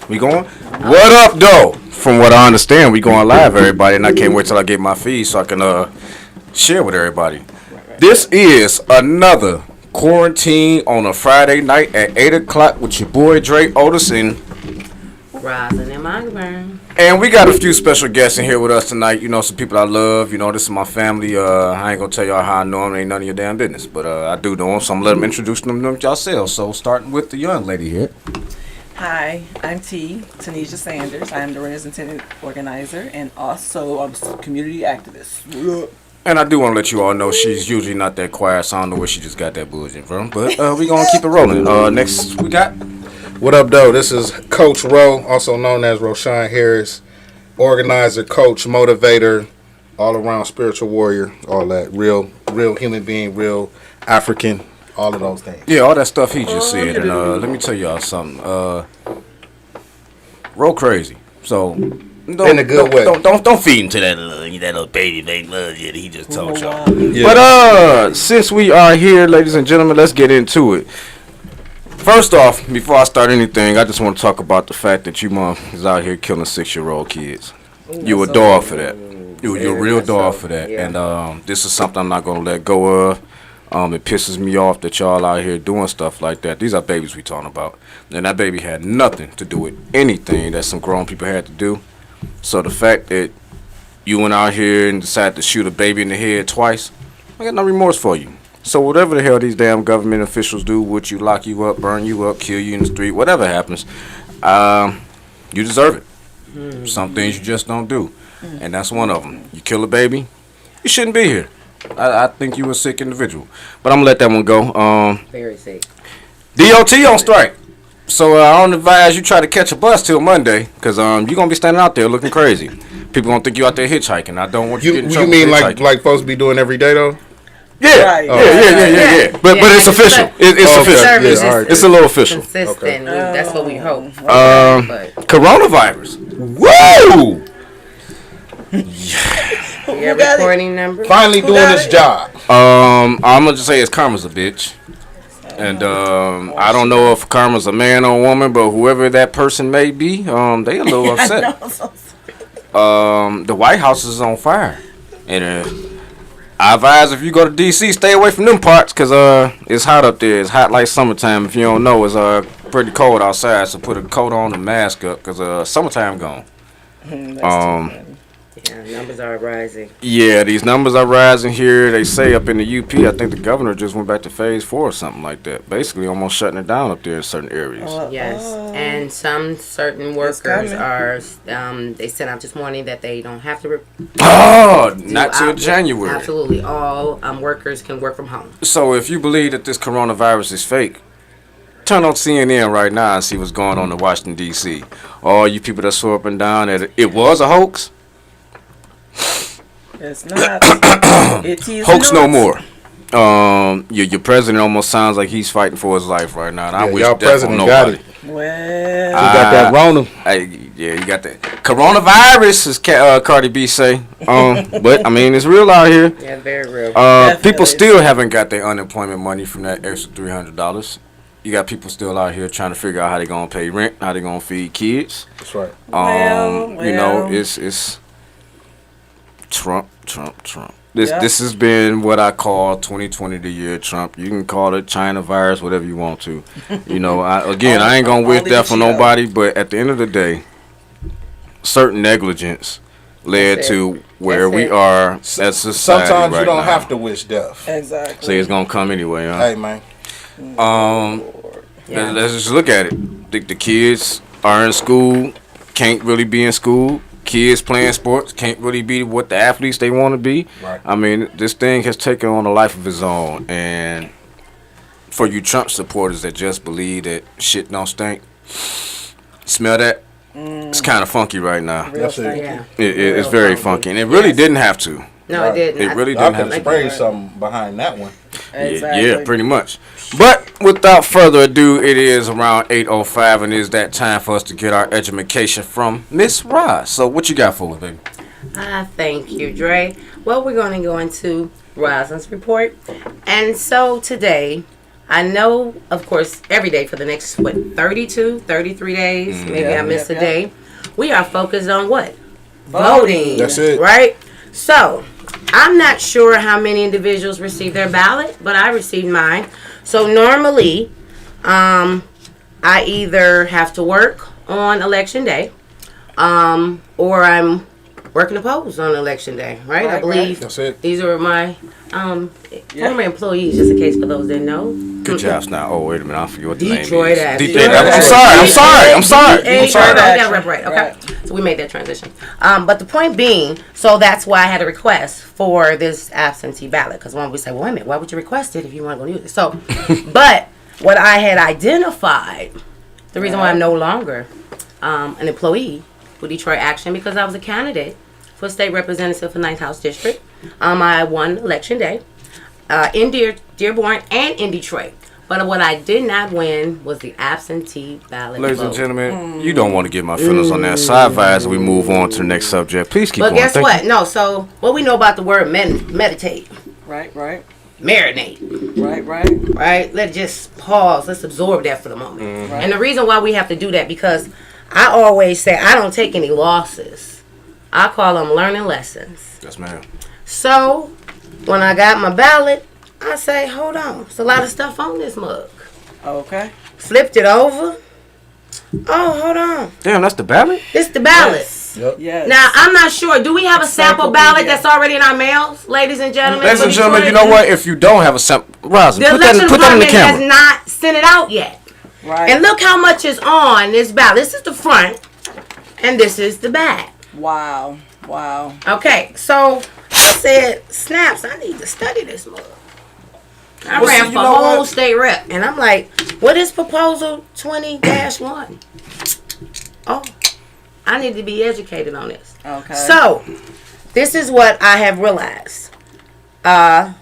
We going? What up, though? From what I understand, we going live, everybody, and I can't wait till I get my feed so I can share with everybody. This is another quarantine on a Friday night at 8 o'clock with your boy Dre Otis and Rosin and Montgomery. And we got a few special guests in here with us tonight. You know, some people I love. You know, this is my family. I ain't gonna tell y'all how I know them. Ain't none of your damn business. But I do know them, so I'm gonna let them introduce them yourselves. So starting with the young lady here. Hi, I'm Tanisha Sanders. I am the resident organizer and also I'm a community activist. And I do want to let you all know she's usually not that quiet, so I don't know where she just got that bullshit from. But we gonna keep it rolling. Next we got. What up, though? This is Coach Ro, also known as Roshan Harris, organizer, coach, motivator, all-around spiritual warrior, all that. Real human being, real African, all of those things. Yeah, all that stuff he just said. And let me tell y'all something. Ro crazy. So in a good way. Don't feed him to that little baby that he just told y'all. Yeah. But since we are here, ladies and gentlemen, let's get into it. First off, before I start anything, I just want to talk about the fact that you mom is out here killing 6-year-old kids. You a dog for that. You're a real dog for that. Yeah. And this is something I'm not going to let go of. It pisses me off that y'all out here doing stuff like that. These are babies we talking about. And that baby had nothing to do with anything that some grown people had to do. So the fact that you went out here and decided to shoot a baby in the head twice, I got no remorse for you. So whatever the hell these damn government officials do with you, lock you up, burn you up, kill you in the street, whatever happens, you deserve it. Some things you just don't do. And that's one of them. You kill a baby, you shouldn't be here. I think you a sick individual. But I'm going to let that one go. Very sick. DOT on strike. So I don't advise you try to catch a bus till Monday because you're going to be standing out there looking crazy. People going to think you out there hitchhiking. I don't want you to get in trouble. You mean like folks be doing every day, though? Yeah. Right. Oh. Yeah. But it's official. It's official. Yeah, right. It's a little official. Consistent. Okay. That's what we hope. Coronavirus. Woo! Your recording number. Finally doing this job. I'm gonna just say it's karma's a bitch. And I don't know if karma's a man or a woman, but whoever that person may be, they a little upset. The White House is on fire, and I advise if you go to D.C., stay away from them parts because it's hot up there. It's hot like summertime. If you don't know, it's pretty cold outside, so put a coat on and mask up because summertime gone. Yeah, numbers are rising. Yeah, these numbers are rising here. They say up in the UP, I think the governor just went back to phase 4 or something like that. Basically, almost shutting it down up there in certain areas. Yes, and some certain workers are. They sent out this morning that they don't have to. Not till January. Absolutely, all workers can work from home. So, if you believe that this coronavirus is fake, turn on CNN right now and see what's going on in Washington D.C. All you people that swore up and down that it was a hoax. It's not. Hoax no more. Your president almost sounds like he's fighting for his life right now. And I wish y'all president got it. Well, he got that Rona. You got that. Coronavirus, as Cardi B say. But I mean, it's real out here. Yeah, very real. People still haven't got their unemployment money from that extra $300. You got people still out here trying to figure out how they gonna pay rent, how they gonna feed kids. That's right. You know, it's Trump. This has been what I call 2020 the year Trump. You can call it China virus, whatever you want to. You know, I ain't gonna wish death on nobody, but at the end of the day, certain negligence led to where we are as society. Sometimes right you don't now. have to wish death. Exactly. So it's gonna come anyway, huh? Hey, man. Let's just look at it. The kids are in school, can't really be in school. Kids playing sports can't really be what the athletes they want to be. Right. I mean, this thing has taken on a life of its own. And for you Trump supporters that just believe that shit don't stink, smell that? It's kind of funky right now. That's it. Yeah. It's very funky. And it really didn't have to. No, it didn't. It really I didn't have could to. spray something behind that one. Exactly. Yeah, pretty much. But without further ado, it is around 8:05, and it is that time for us to get our education from Miss Roz. So what you got for us, baby? Thank you, Dre. Well, we're going to go into Rosin's report. And so today, I know, of course, every day for the next, 32, 33 days, maybe I missed a day, we are focused on what? Voting. That's it. Right? So, I'm not sure how many individuals received their ballot, but I received mine. So, normally, I either have to work on election day, or I'm working the polls on election day, right? I believe That's it. these are my former employees, just in case for those that know. Good job, now. Oh, wait a minute. I forget what the Detroit name is. Detroit I'm sorry. I got rep right. Okay. So we made that transition. But the point being, so that's why I had a request for this absentee ballot. Because when we say, well, wait a minute, why would you request it if you want to go use it? So, but what I had identified, the reason why I'm no longer an employee for Detroit Action, because I was a candidate for state representative for 9th House District. I won election day in Dearborn and in Detroit. But what I did not win was the absentee ballot Ladies vote. and gentlemen, you don't want to get my feelings on that. Sidebar as we move on to the next subject. Please keep But going. guess what? No, so what we know about the word meditate, Right. marinate, Right. right? Let's just pause. Let's absorb that for the moment. Right. And the reason why we have to do that, because I always say I don't take any losses. I call them learning lessons. Yes, ma'am. So, when I got my ballot, I say, hold on. There's a lot of stuff on this mug. Okay. Flipped it over. Oh, hold on. Damn, that's the ballot? It's the ballot. Yes. Yep. Yes. Now, I'm not sure. Do we have a sample ballot Encyclopedia. that's already in our mails, ladies and gentlemen? Ladies and For gentlemen, you Detroit? know what? If you don't have a sample, Roz, The put that election in the department has camera. not sent it out yet. Right. And look how much is on this ballot. This is the front, and this is the back. Wow. Okay, so I said, snaps, I need to study this mug. I Well, ran see, you for know whole what? state rep, and I'm like, what is proposal 20-1? Oh, I need to be educated on this. Okay. So, this is what I have realized. I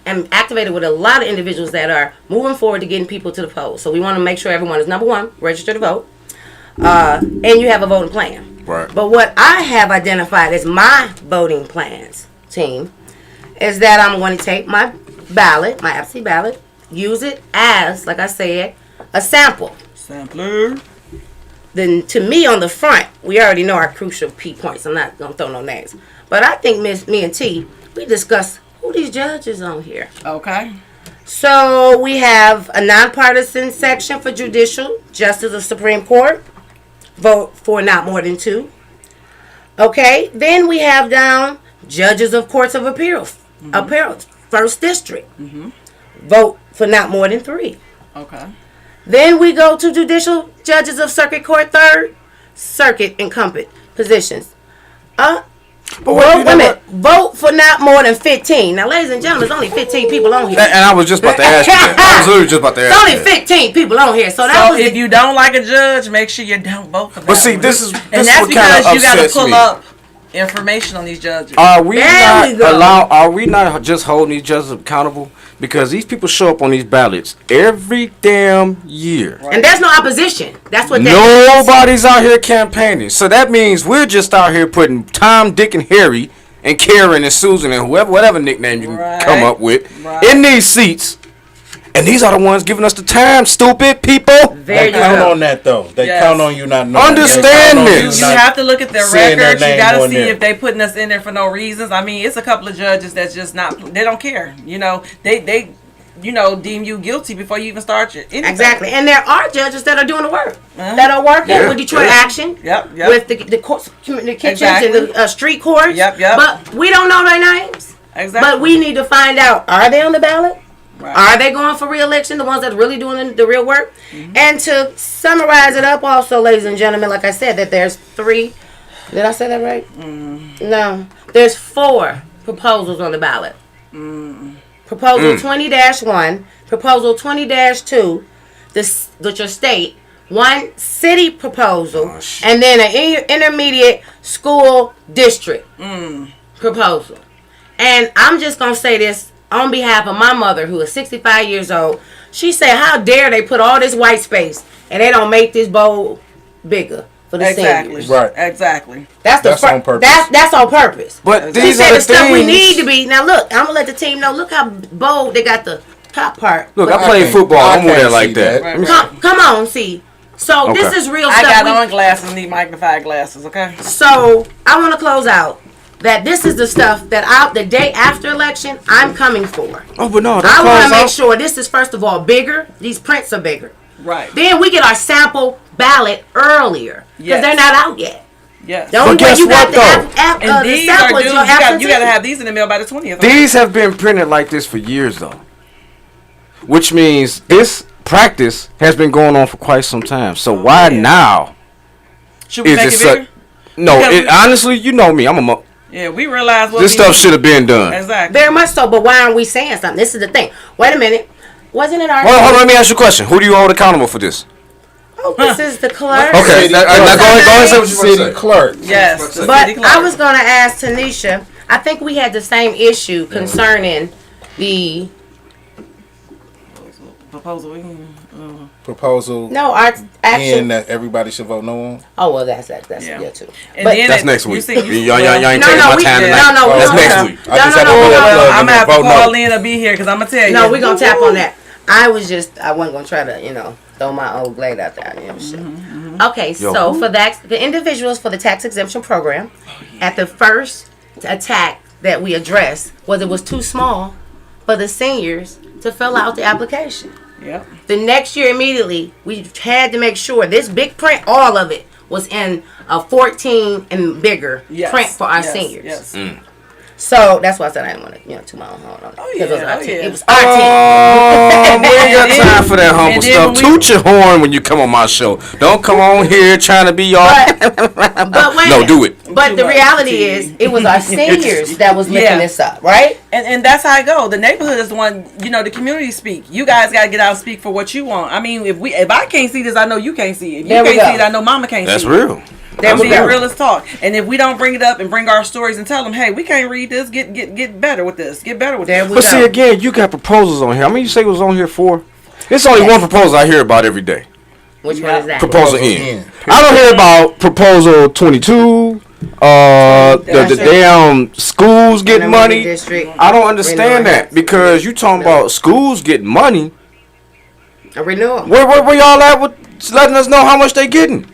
am activated with a lot of individuals that are moving forward to getting people to the polls. So we want to make sure everyone is, number one, register to vote, and you have a voting plan. Right. But what I have identified as my voting plans team is that I'm going to take my ballot, my absentee ballot, use it as, like I said, a sample. Sampler. Then to me on the front, we already know our crucial key points. I'm not going to throw no names. But I think me and T, we discussed who these judges on here. Okay. So we have a nonpartisan section for judicial, justice of Supreme Court. Vote for not more than 2. Okay, then we have down judges of courts of appeals, first district. Vote for not more than 3. Okay. Then we go to judicial judges of circuit court, 3rd circuit incumbent positions. But wait, you know what? Vote for not more than 15. Now, ladies and gentlemen, there's only 15 people on here. And I was just about to ask you that. I was literally just about to ask There's you only that. 15 people on here. So that So was if you don't like a judge, make sure you don't vote for that. But see, one. this is and this that's what kind because of you got to upsets pull me. up information on these judges. Are we There we go. Are we not just holding these judges accountable? Because these people show up on these ballots every damn year. And there's no opposition. That's what that is. Nobody's out here campaigning. So that means we're just out here putting Tom, Dick, and Harry and Karen and Susan and whatever nickname you can Right. come up with Right. in these seats. And these are the ones giving us the time, stupid people. There They you count go. on that though. They Yes. count on you not knowing. Understand They count on you this. You not- have to look at their seeing their records. You name got to on see there. if they putting us in there for no reasons. I mean, it's a couple of judges that's just not. They don't care. You know, they deem you guilty before you even start your anything. Exactly. And there are judges that are doing the work, that are working Yeah. with Detroit Yeah. Action, Yep. with the courts, the kitchens Exactly. and the street courts. Yep. But we don't know their names. Exactly. But we need to find out, are they on the ballot? Right. Are they going for re-election, the ones that are really doing the real work? And to summarize it up also, ladies and gentlemen, like I said, that there's 3. Did I say that right? No. There's 4 proposals on the ballot. Proposal 20-1, Proposal 20-2, which are state, 1 city proposal, and then an intermediate school district proposal. And I'm just going to say this on behalf of my mother, who is 65 years old. She said, how dare they put all this white space and they don't make this bowl bigger for the Exactly. seniors. Right. Exactly. That's on purpose. That's on purpose. But She these said are the the stuff we things. need to be. Now look, I'm gonna let the team know. Look how bold they got the top part. Look, But I played football. I I'm with can't that like see that. that. come on, see. So Okay. this is real I stuff. got on glasses and need magnified glasses, okay? So I want to close out that this is the stuff that the day after election I'm coming for. Oh, but no, I that want to calls make out. sure this is first of all bigger. These prints are bigger. Right. Then we get our sample ballot earlier because Yes. they're not out yet. Yes. The only way guess you got what, the, though? And the these are sample due. is You your got absentee. to have these in the mail by the 20th. These have been printed like this for years, though. Which means this practice has been going on for quite some time. So why now Should we is make it it such? bigger? No, Because honestly, you know me. Yeah, we realize what This we stuff need. should have been done. Exactly. Very much so, but why aren't we saying something? This is the thing. Wait a minute. Wasn't it our? Hold on, let me ask you a question. Who do you hold accountable for this? Oh, this is the clerk. Okay, now go ahead and say what you want to City say. clerk. Yes. the But city clerk. I was going to ask Tanisha. I think we had the same issue concerning the proposal. Proposal our and actual. that everybody should vote no on. Oh well, that's Yeah. yeah too. And But then That's it- next you week. see- Y'all ain't No, taking no, my we time no, tonight. no, we That's don't next have- week. I just no, have to no, put no, that no. plug I'm in gonna have there. to Vote call no. in or be here because I'm gonna tell you. No, we're gonna tap on that. I wasn't gonna try to, throw my old blade out there. Shit. Okay, Yo. so for the individuals for the tax exemption program, at the first attack that we addressed was it was too small for the seniors to fill out the application. Yep. The next year immediately, we had to make sure this big print, all of it, was in a 14 and bigger Yes. print for our Yes. seniors. Yes. So that's why I said I didn't want to, to my own horn on it. Oh, Because it was yeah, our oh, team. yeah. It was our team. We ain't got And then- time for that humble and then stuff. when we- Toot your horn when you come on my show. Don't come on here trying to be all. But wait. No, do it. But Too the much reality TV. is, it was our seniors that was looking Yeah. this up, right? And that's how I go. The neighborhood is the one, the community speak. You guys gotta get out and speak for what you want. I mean, if I can't see this, I know you can't see it. If you There we can't go. see it, I know mama can't That's see real. it. There I'm we being go. real as talk. And if we don't bring it up and bring our stories and tell them, hey, we can't read this, get better with this. Get better with There this. we But go. see, again, you got proposals on here. How many you say was on here for? It's only one proposal I hear about every day. Which one is that? Proposal Proposal N. N. I don't hear about proposal 22. The damn schools get Renewal money. District. I don't understand Renewal. that because you talking about schools getting money. A renewal. Where y'all at with letting us know how much they getting?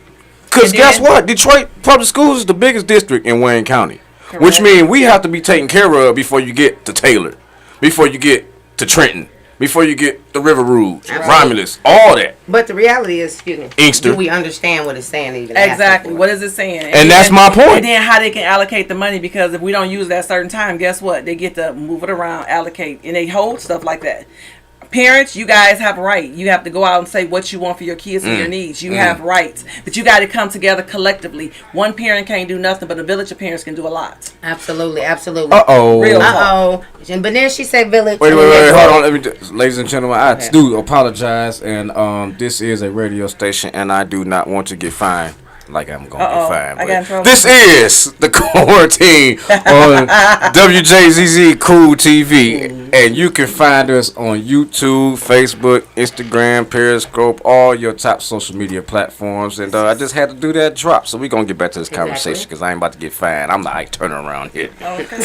Because And guess then- what? Detroit Public Schools is the biggest district in Wayne County. Which Correct. means we have to be taken care of before you get to Taylor, before you get to Trenton, before you get to River Rouge, Romulus, all that. But the reality is, excuse me, Inkster. do we understand what it's saying even? Exactly. asking for What it? is it saying? And that's my point. And then how they can allocate the money, because if we don't use that certain time, guess what? They get to move it around, allocate, and they hold stuff like that. Parents, you guys have a right. You have to go out and say what you want for your kids and your needs. You have rights. But you got to come together collectively. One parent can't do nothing, but a village of parents can do a lot. Absolutely, absolutely. Uh-oh. Real. Uh-oh. But then she said village. Wait, and wait, then- wait, hold on. Let me, ladies and gentlemen, I do apologize, and this is a radio station, and I do not want to get fined like I'm going to Uh-oh. get fined. I got in But trouble. this is the quarantine on WJZZ Cool TV, and you can find us on YouTube, Facebook, Instagram, Periscope, all your top social media platforms. And I just had to do that drop, so we're going to get back to this conversation because I ain't about to get fined. I'm the Ike Turner around here. Okay.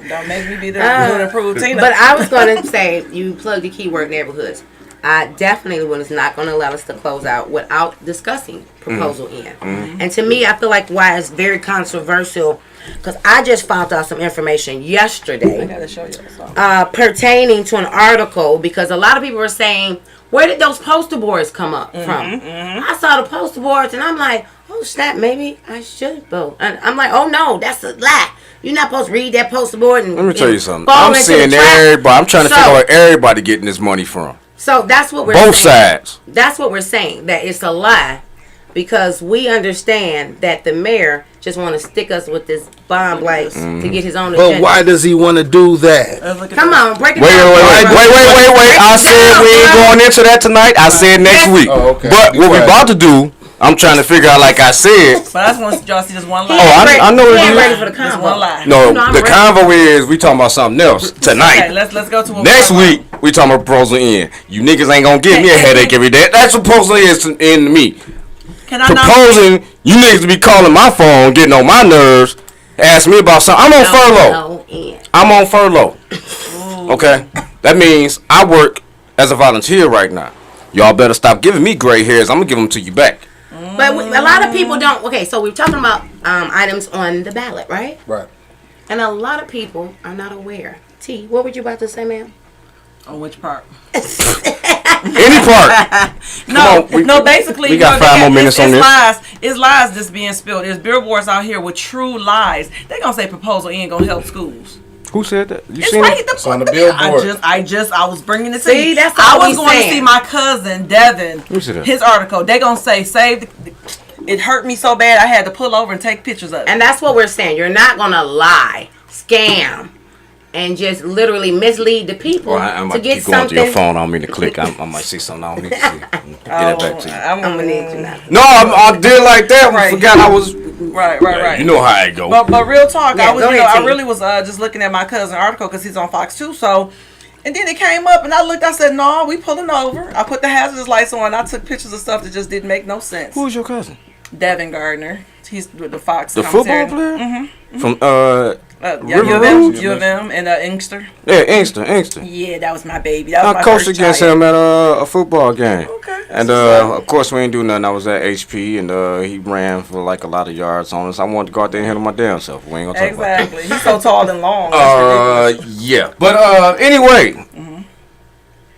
Don't make me be the good improved Tina. But I was going to say, you plugged the keyword neighborhoods. I definitely was not going to allow us to close out without discussing Proposal N. And to me, I feel like why it's very controversial, because I just found out some information I yesterday got to show you something. pertaining to an article, because a lot of people were saying, where did those poster boards come up from? I saw the poster boards and I'm like, oh snap, maybe I should vote. And I'm like, oh no, that's a lie. You're not supposed to read that poster board and Let me tell you something. fall I'm into seeing the trap. everybody. I'm trying to So- figure out where everybody getting this money from. So that's what we're Both saying. sides. That's what we're saying, that it's a lie, because we understand that the mayor just want to stick us with this bomb lights to get his own agenda. But why does he want to do that? Let's look at Come this. on, break it Wait. down. I said we ain't going into that tonight. I said next week. Oh, okay. But what we Right. about to do, I'm trying to figure out, like I said. But I just want y'all to see just one lie. I know what He it ain't is. ready for the Just convo. one lie. No, I'm the ready. convo is we talking about something else Okay, tonight. let's go to what Next we're week we talking about proposal in. You niggas ain't gonna give me a headache every day. That's what proposal is in to me. Can I not? Proposing you niggas to be calling my phone, getting on my nerves, asking me about something. I'm on furlough. No, yeah. I'm on furlough. Okay? That means I work as a volunteer right now. Y'all better stop giving me gray hairs. I'm going to give them to you back. But a lot of people don't. Okay, so we're talking about items on the ballot, right? Right. And a lot of people are not aware. T, what were you about to say, ma'am? On which part? Any part. No, basically, we got 5 more minutes on this. It's lies that's being spilled. There's billboards out here with true lies. They're going to say proposal ain't going to help schools. Who said that? You It's seen right it? It's on the billboard. I was bringing it to See, you. that's I all was we going saying. to see my cousin, Devin, me see that. his article. They going to say, it hurt me so bad I had to pull over and take pictures of it. And that's what we're saying. You're not going to lie, scam, and just literally mislead the people I to might get keep going something. to your phone on me to click. I might see something I don't need to see. Get that back to you. I'm I'm going to need you now. No, I did like that. Right. Forgot I was. Right. You know how it go. But real talk, Yeah, go ahead, I T. really was just looking at my cousin's article because he's on Fox 2. So, and then it came up and I looked. I said, "No, we pulling over." I put the hazardous lights on. I took pictures of stuff that just didn't make no sense. Who's your cousin? Devin Gardner. He's with the Fox. The football commentary. player? From Yeah, Rouge? U of M and Inkster. Yeah, Inkster. Yeah, that was my baby. That was I my coached first against child. him at a football game. Okay. And of course we ain't do nothing. I was at HP and he ran for like a lot of yards on us. I wanted to go out there and handle my damn self. We ain't gonna talk Exactly. He's so tall and long. about That's that. ridiculous. Yeah. But anyway.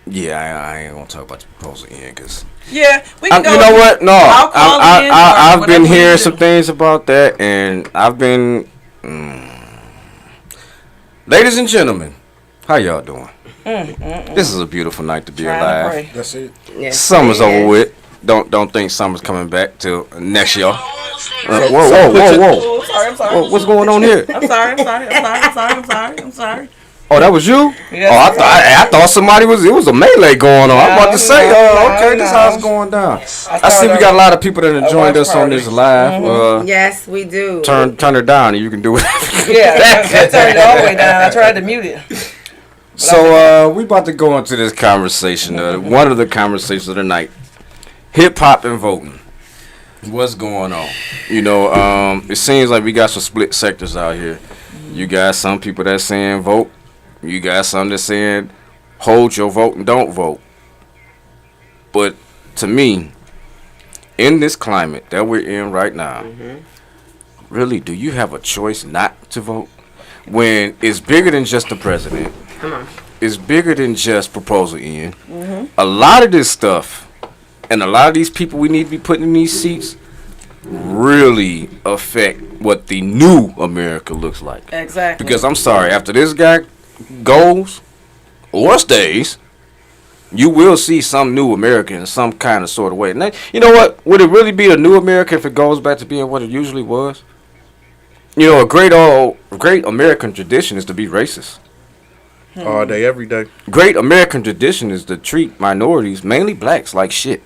Yeah, I ain't gonna talk about the proposal again because Yeah, we can go. you know what? No, I'll call in or I've been whatever we hearing do. some things about that, and I've been. Ladies and gentlemen, how y'all doing? This is a beautiful night to be Trying to alive. pray. That's it. Yeah. Summer's over with. Don't think summer's coming back till next year. Whoa! Oh, I'm sorry. What's going on here? I'm sorry. Oh, that was you? Yes. Oh, I thought somebody was. It was a melee going on. I'm about to say, okay, this how it's going down. I see we got a lot of people that have joined us on this live. Yes, we do. Turn it down, and you can do it. Yeah, I turned it all the way down. I tried to mute it. So we about to go into this conversation. One of the conversations of the night: hip hop and voting. What's going on? You know, it seems like we got some split sectors out here. You got some people that saying vote. You got some that saying hold your vote and don't vote. But to me, in this climate that we're in right now, really, do you have a choice not to vote? When it's bigger than just the president. Come on. It's bigger than just proposal in. A lot of this stuff and a lot of these people we need to be putting in these seats really affect what the new America looks like. Exactly. Because I'm sorry, after this guy goes or stays, you will see some new America in some kind of sort of way. And that, you know what? Would it really be a new America if it goes back to being what it usually was? You know, a great American tradition is to be racist. All day, every day. Great American tradition is to treat minorities, mainly blacks, like shit.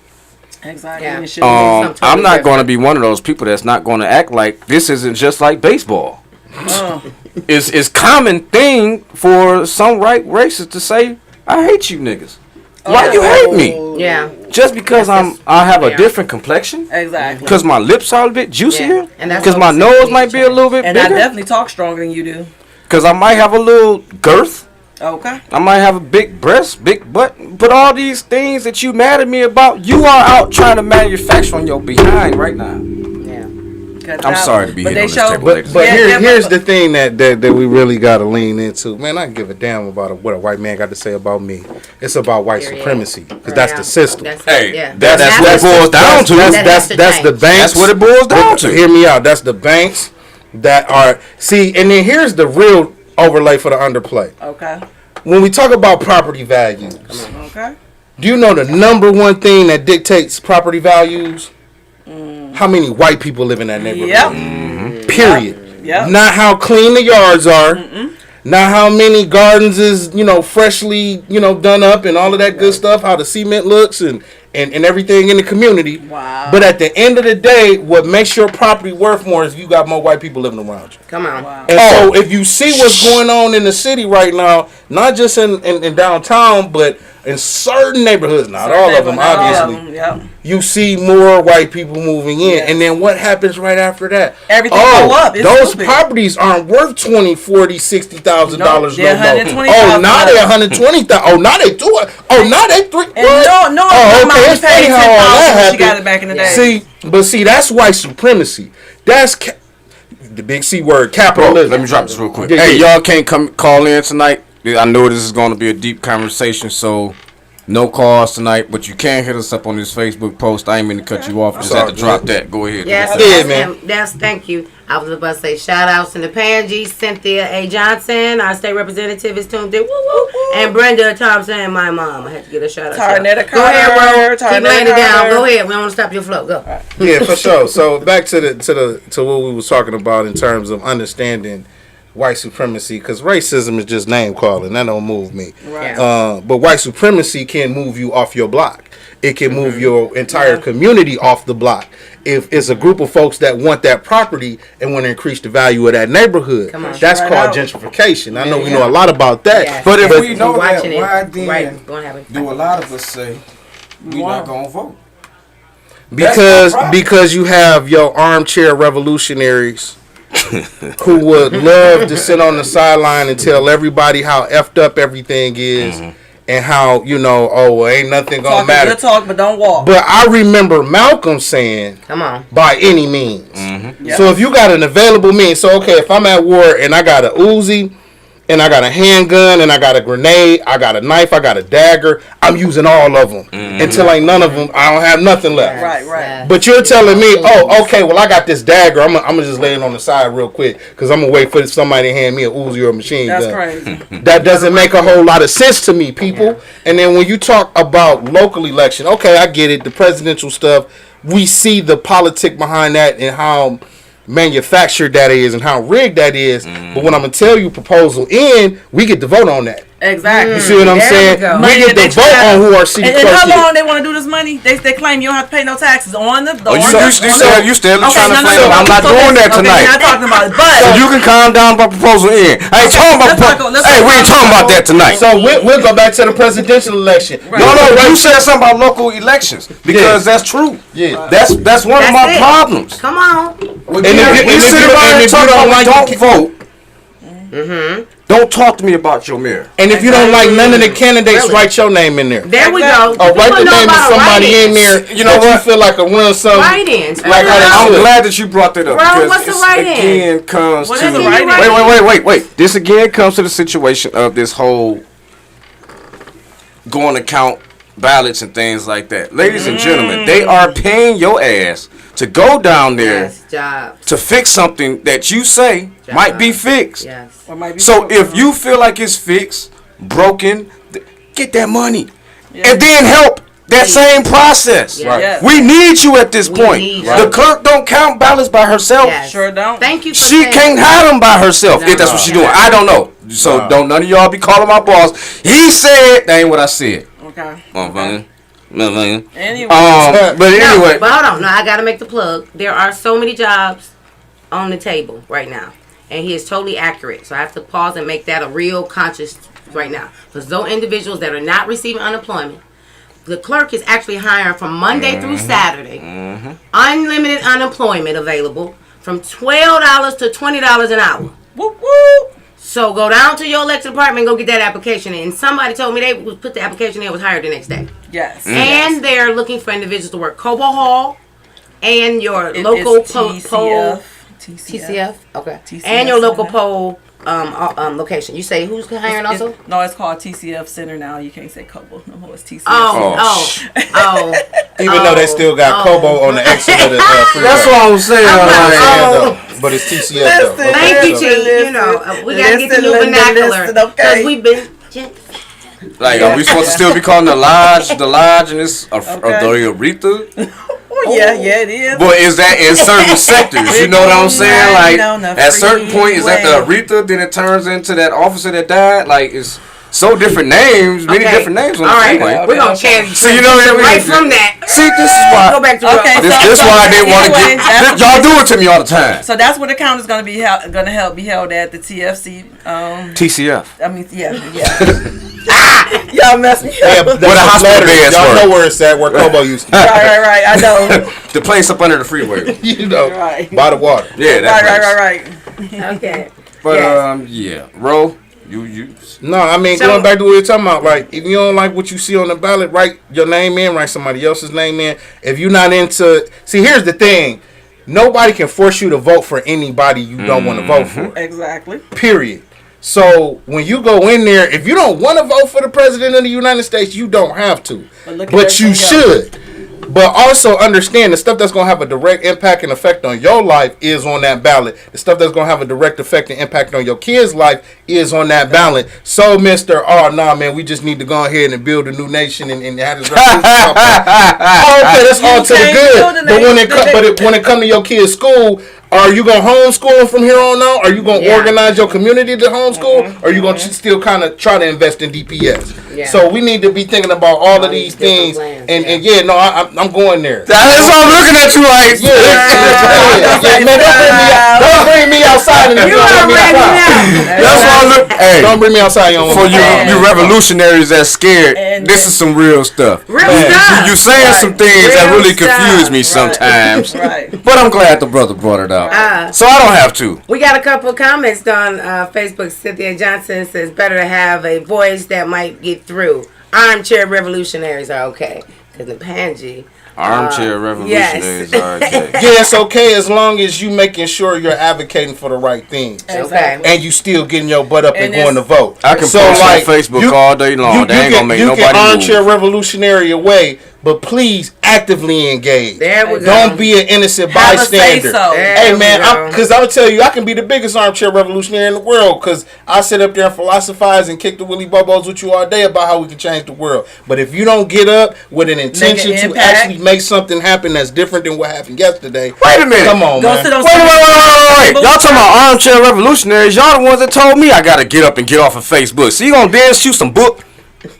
Exactly. Yeah. It should be. Something totally I'm not going to different. be one of those people that's not going to act like this isn't just like baseball. It's common thing for some right racists to say, "I hate you niggas." Why you hate me? Yeah. Just because I have a Yeah. different complexion? Exactly. Because my lips are a bit juicier? Yeah. And that's Because what my we nose need might to be a little bit And I bigger? definitely talk stronger than you do. Because I might have a little girth? Okay. I might have a big breast, big butt, but all these things that you mad at me about, you are out trying to manufacture on your behind right now. Yeah. I'm sorry to be but hitting they on this show, table, But ladies. but Yeah, here's but- the thing that we really got to lean into. Man, I don't give a damn about what a white man got to say about me. It's about white Period. supremacy because that's Yeah. the system. That's Hey, it. Yeah. that's what it boils down to. That's the the banks. banks. That's what it boils down to. Hear me out. That's the banks that are and then here's the real overlay for the underplay. Okay. When we talk about property values, Okay. do you know the number one thing that dictates property values? How many white people live in that neighborhood? Yep. Period. Yep. Not how clean the yards are. Not how many gardens is, freshly, done up and all of that good stuff, how the cement looks and everything in the community. Wow. But at the end of the day, what makes your property worth more is you got more white people living around you. Come on. Wow. And so if you see what's going on in the city right now, not just in downtown, but in certain neighborhoods, not all of them, obviously. You see more white people moving in, and then what happens right after that? Everything go up. It's those stupid. properties aren't worth $20,000, $40,000, $60,000 no more. $120,000. Now they $120,000. Oh, now they do it. Oh, now they three. What? No, okay, it's funny how all that happened. She got it back in the day. See, that's white supremacy. That's the big C word, capitalism. Let me drop this real quick. Hey, y'all can't call in tonight. I know this is going to be a deep conversation, so no calls tonight, but you can hit us up on this Facebook post. I ain't mean to cut you off. Just had to drop that. Go ahead. Yes, man. Thank you. I was about to say shout outs to Pangie, Cynthia A. Johnson, our state representative is tuned in, and Brenda Thompson, my mom. I had to get a shout out. Tarnetta Go ahead, Ro. Keep laying it down. Go ahead. We don't want to stop your flow. Go. Yeah, for sure. So back to what we was talking about in terms of understanding white supremacy, because racism is just name calling. That don't move me. Right. But white supremacy can move you off your block. It can move your entire community off the block. If it's a group of folks that want that property and want to increase the value of that neighborhood, that's called gentrification. I know we know a lot about that. Yeah. But if we know that, why then do a lot of us say we not gonna vote? Because you have your armchair revolutionaries who would love to sit on the sideline and tell everybody how effed up everything is, and how, ain't nothing gonna matter. Good talk, but don't walk. But I remember Malcolm saying, "Come on, by any means." So if you got an available means, so okay, if I'm at war and I got a Uzi, and I got a handgun, and I got a grenade, I got a knife, I got a dagger, I'm using all of them until ain't none of them. I don't have nothing left. Right. But you're telling me, oh, okay, well, I got this dagger. I'm gonna just lay it on the side real quick because I'm gonna wait for somebody to hand me a Uzi or a machine gun. That's crazy. That doesn't make a whole lot of sense to me, people. Yeah. And then when you talk about local election, okay, I get it, the presidential stuff. We see the politic behind that and how manufactured that is and how rigged that is. But when I'm gonna tell you proposal in, we get to vote on that. Exactly. You see what I'm saying? We get to vote on who our city clerk is. And how long they want to do this money? They claim you don't have to pay no taxes on the. You still trying to claim I'm not doing that tonight. We're not talking about it, but so you can calm down about proposal in. I ain't talking about. Hey, we ain't talking about that tonight. So we'll go back to the presidential election. No, you said something about local elections because that's true. Yeah, that's one of my problems. Come on. And if you sit around and talk about don't vote. Don't talk to me about your mayor. And if you don't like none of the candidates, write your name in there. There we go. Or write the name of somebody in there. You know what? You feel like a real something. Write-ins. I'm glad that you brought that up. Bro, what's the write-in? Again comes to wait. This again comes to the situation of this whole going to count ballots and things like that. Ladies and gentlemen, they are paying your ass to go down there to fix something that you say might be fixed. Yes. So if you feel like it's fixed, broken, get that money. And then help that same process. Yes. Yes. We need you at this point. The clerk don't count ballots by herself. Yes. Sure don't. Thank you for She can't hide them by herself if that's what she's doing. I don't know. So don't none of y'all be calling my boss. He said, that ain't what I said. Okay. Anyway. But anyway. But hold on. No, I got to make the plug. There are so many jobs on the table right now. And he is totally accurate. So I have to pause and make that a real conscious right now. Because those individuals that are not receiving unemployment, the clerk is actually hiring from Monday through Saturday. Unlimited unemployment available from $12 to $20 an hour. Whoop, whoop. So go down to your elected department and go get that application in. And somebody told me they would put the application in and was hired the next day. Yes. And they're looking for individuals to work Cobo Hall and your local poll. TCF? Okay. TCF and your local poll location. You say who's hiring also? No, it's called TCF Center now. You can't say Cobo no more. It's TCF. Even though they still got Cobo on the exit of the freeway. That's what I'm saying. But it's TCF though. Thank you, Chief. We gotta get the new vernacular because we've been. Like, are we supposed to still be calling the lodge and this the Aretha? Yeah, it is. But is that in certain sectors? You know what I'm saying? Like, at a certain point, is that the Aretha? Then it turns into that officer that died. Like, it's so different names, many different names on the freeway. We're gonna change. So you know what I mean? Right from that. See, this is why. Go back to This why they want to anyway, get. Y'all do it to me all the time. So that's where the count is going to be held at the TFC. TCF. I mean, yeah. Y'all mess me up. Yeah, Where the hospital beds y'all were. know where it's at, where Kobo used to be. Right. I know. The place up under the freeway. You know, Right. by the water. Yeah, that Right. Okay. But yeah, Ro, you. No, I mean, So- going back to what you're talking about, like, if you don't like what you see on the ballot, write your name in, write somebody else's name in. If you're not into, see, here's the thing. Nobody can force you to vote for anybody you don't want to vote for. Exactly. Period. So when you go in there, if you don't want to vote for the president of the United States, you don't have to. But you should. But also understand the stuff that's going to have a direct impact and effect on your life is on that ballot. The stuff that's going to have a direct effect and impact on your kids' life is on that ballot. So, man, we just need to go ahead and build a new nation and have this. Okay, that's all to the good. But when it comes to your kids' school, are you going to homeschool them from here on out? Are you going to organize your community to homeschool? Or are you going to still kind of try to invest in DPS? Yeah. So we need to be thinking about all of these things. plans, I'm going there. That's all I'm looking at you like. Man, don't bring me outside. That's why I look. Hey, Don't bring me outside. for you revolutionaries that scared, And- this is some real stuff. Real stuff. You saying some things that Real really stuff. confuse me sometimes. Right. But I'm glad the brother brought it out. So I don't have to. We got a couple of comments on Facebook. Cynthia Johnson says, better to have a voice that might get through. Armchair revolutionaries are okay. Because the Panji. Armchair revolutionaries are okay. Yeah, it's okay as long as you making sure you're advocating for the right things. Exactly. And you still getting your butt up and And going to vote. I can post on Facebook all day long. They ain't gonna make nobody can armchair move. revolutionary away, but please actively engage. There we go. Don't be an innocent Have a say bystander. so. There Hey we man, go. because I'll tell you, I can be the biggest armchair revolutionary in the world because I sit up there and philosophize and kick the willy bobos with you all day about how we can change the world. But if you don't get up with an intention to impact. actually make something happen that's different than what happened yesterday, Wait a minute. come on, Go man. sit on Wait. Y'all talking about armchair revolutionaries? Y'all the ones that told me I gotta get up and get off of Facebook. So you gonna dance, shoot some book?